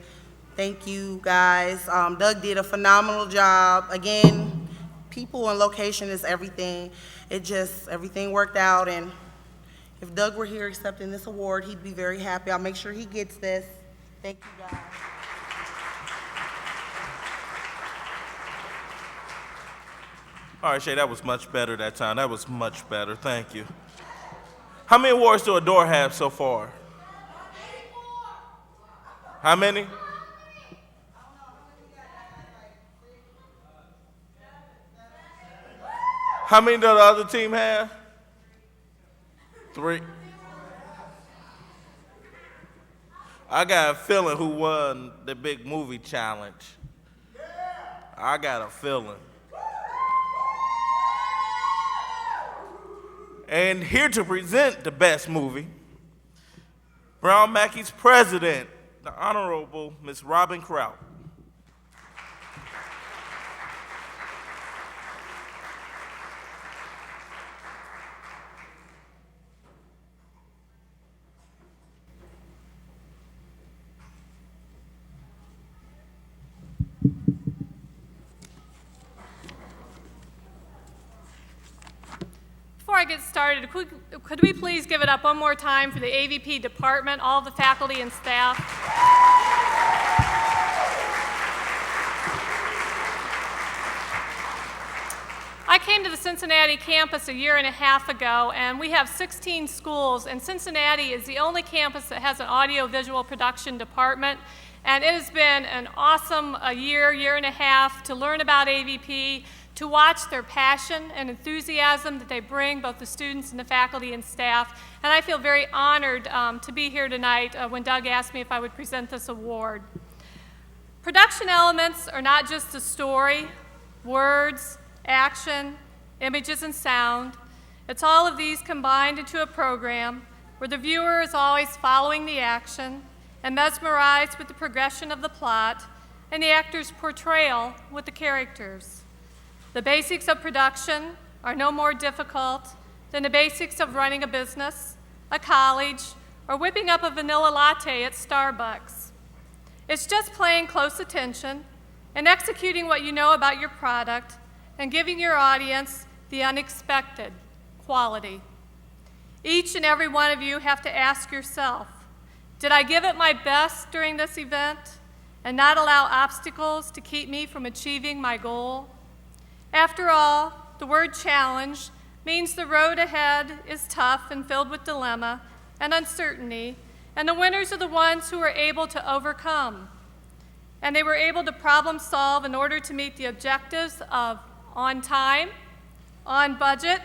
thank you guys. Doug did a phenomenal job. Again, people and location is everything. Everything worked out, and if Doug were here accepting this award, he'd be very happy. I'll make sure he gets this. Thank you, guys. All right, Shay, that was much better that time. That was much better. Thank you. How many awards do Adore have so far? How many? How many does the other team have? 3. I got a feeling who won the big movie challenge. I got a feeling. And here to present the best movie, Brown Mackie's president, the Honorable Miss Robin Kraut. Before I get started, could we please give it up one more time for the AVP department, all the faculty and staff? to the Cincinnati campus a year and a half ago, and we have 16 schools, and Cincinnati is the only campus that has an audio-visual production department. And it has been an awesome year and a half to learn about AVP, to watch their passion and enthusiasm that they bring, both the students and the faculty and staff. And I feel very honored to be here tonight when Doug asked me if I would present this award. Production elements are not just a story, words, action, images, and sound. It's all of these combined into a program where the viewer is always following the action and mesmerized with the progression of the plot and the actor's portrayal with the characters. The basics of production are no more difficult than the basics of running a business, a college, or whipping up a vanilla latte at Starbucks. It's just paying close attention and executing what you know about your product and giving your audience the unexpected quality. Each and every one of you have to ask yourself, did I give it my best during this event and not allow obstacles to keep me from achieving my goal? After all, the word challenge means the road ahead is tough and filled with dilemma and uncertainty, and the winners are the ones who are able to overcome. And they were able to problem solve in order to meet the objectives of on time, on budget,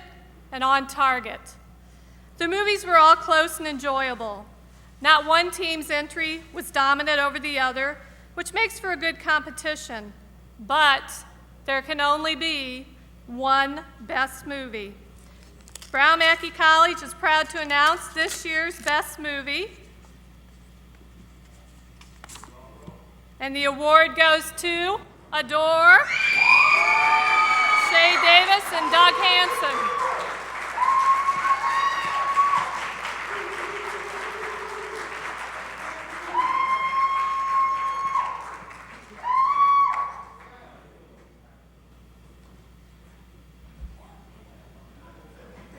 and on target. The movies were all close and enjoyable. Not one team's entry was dominant over the other, which makes for a good competition. But there can only be one best movie. Brown Mackie College is proud to announce this year's best movie. And the award goes to Adore, Shay Davis, and Doug Hansen.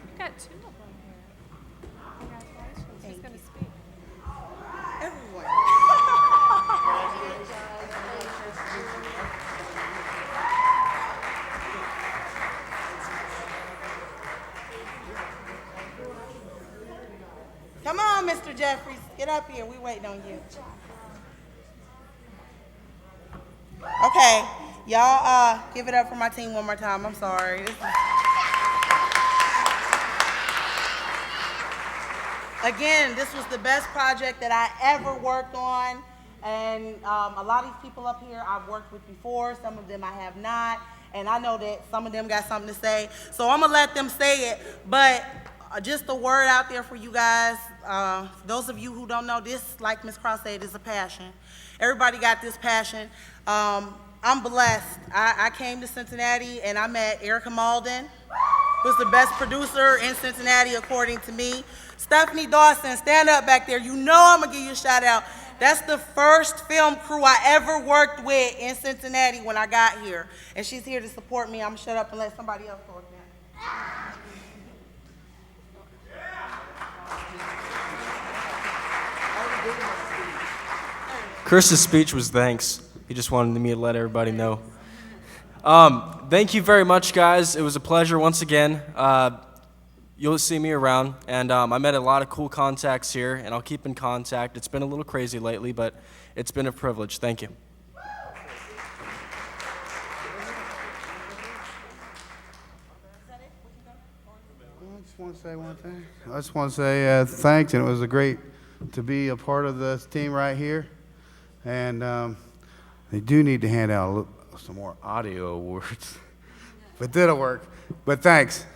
You got two of them here. Congratulations. Who's going to speak? Everyone. Come on, Mr. Jeffries. Get up here. We're waiting on you. Okay. Y'all give it up for my team one more time. I'm sorry. Again, this was the best project that I ever worked on. And a lot of these people up here I've worked with before. Some of them I have not. And I know that some of them got something to say. So I'm going to let them say it. But just a word out there for you guys. Those of you who don't know, this, like Ms. Cross said, is a passion. Everybody got this passion. I'm blessed. I came to Cincinnati and I met Erica Malden, who's the best producer in Cincinnati according to me. Stephanie Dawson, stand up back there. You know I'm gonna give you a shout out. That's the first film crew I ever worked with in Cincinnati when I got here. And she's here to support me. I'm gonna shut up and let somebody else talk now. Chris's speech was thanks. He just wanted me to let everybody know. Thank you very much, guys. It was a pleasure once again. You'll see me around, and I met a lot of cool contacts here, and I'll keep in contact. It's been a little crazy lately, but it's been a privilege. Thank you. I just want to say one thing. I just want to say thanks, and it was great to be a part of this team right here. And they do need to hand out some more audio awards, but that'll work. But thanks.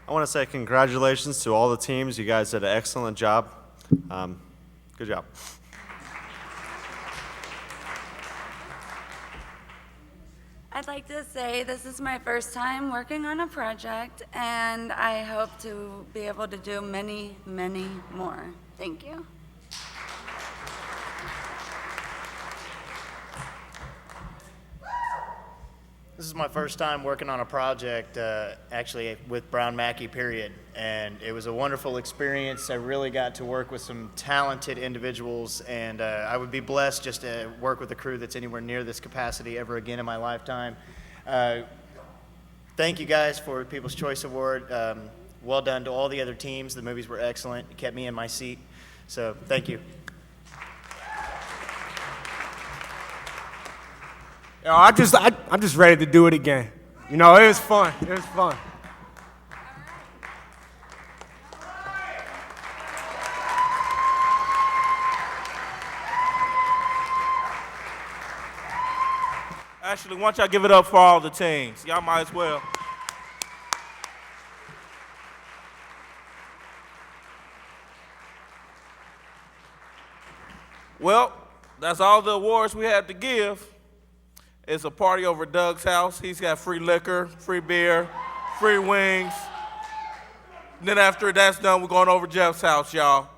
I want to say congratulations to all the teams. You guys did an excellent job. Good job. I'd like to say this is my first time working on a project, and I hope to be able to do many, many more. Thank you. This is my first time working on a project, actually with Brown Mackie, period. And it was a wonderful experience. I really got to work with some talented individuals, and I would be blessed just to work with a crew that's anywhere near this capacity ever again in my lifetime. Thank you guys for the People's Choice Award. Well done to all the other teams. The movies were excellent. It kept me in my seat. So thank you. Yo, I'm just ready to do it again. You know, it was fun. It was fun. Actually, why don't y'all give it up for all the teams? Y'all might as well. Well, that's all the awards we had to give. It's a party over at Doug's house. He's got free liquor, free beer, free wings. And then after that's done, we're going over to Jeff's house, y'all.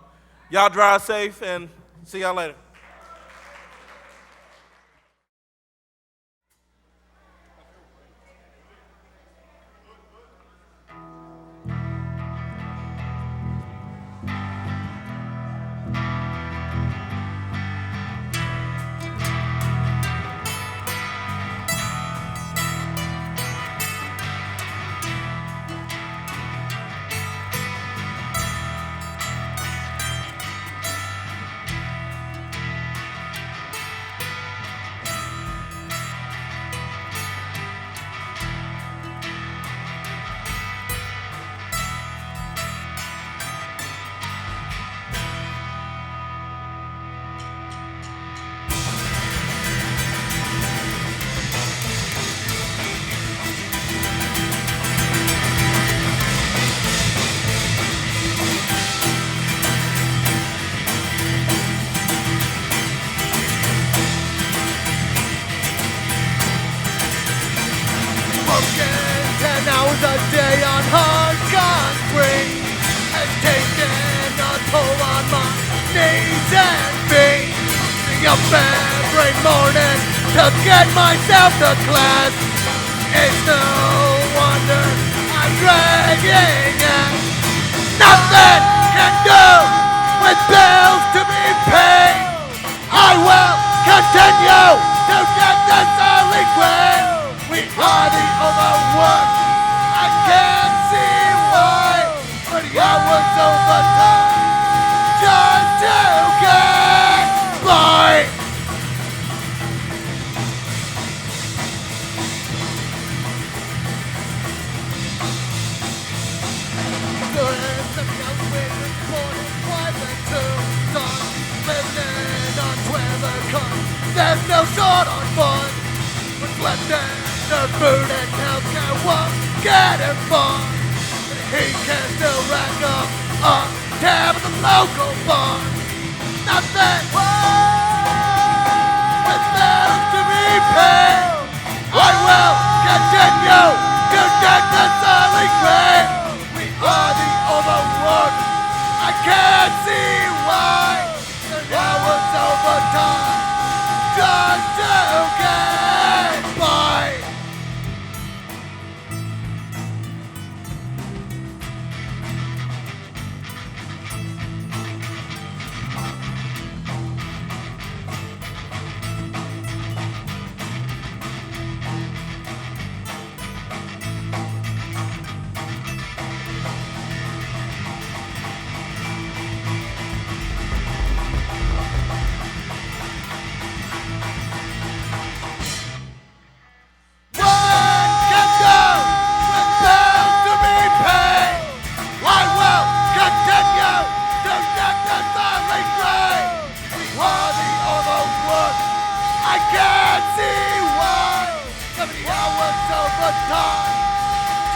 Y'all drive safe and see y'all later. hours a day on hard concrete has taken a toll on my knees and feet. Getting up every morning to get myself to class. It's no wonder I'm dragging it. Nothing can do with bills to be paid. I will continue to get this early grade. We are the overworked. I can't see why. 30 hours overtime just to get by. There's no short on fun. What's left after food and healthcare won't get involved. But he can still rack up a tab at the local bar. Nothing with bills to be paid. I will continue to get this early grade. We are the overworked. I can't see why. Now it's overtime. Just to get by.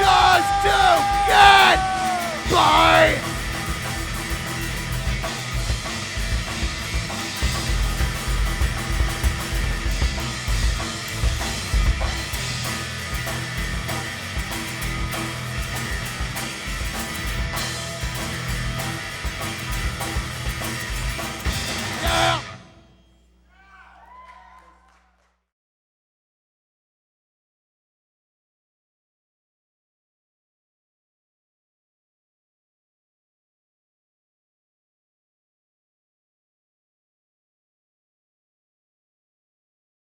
Just to get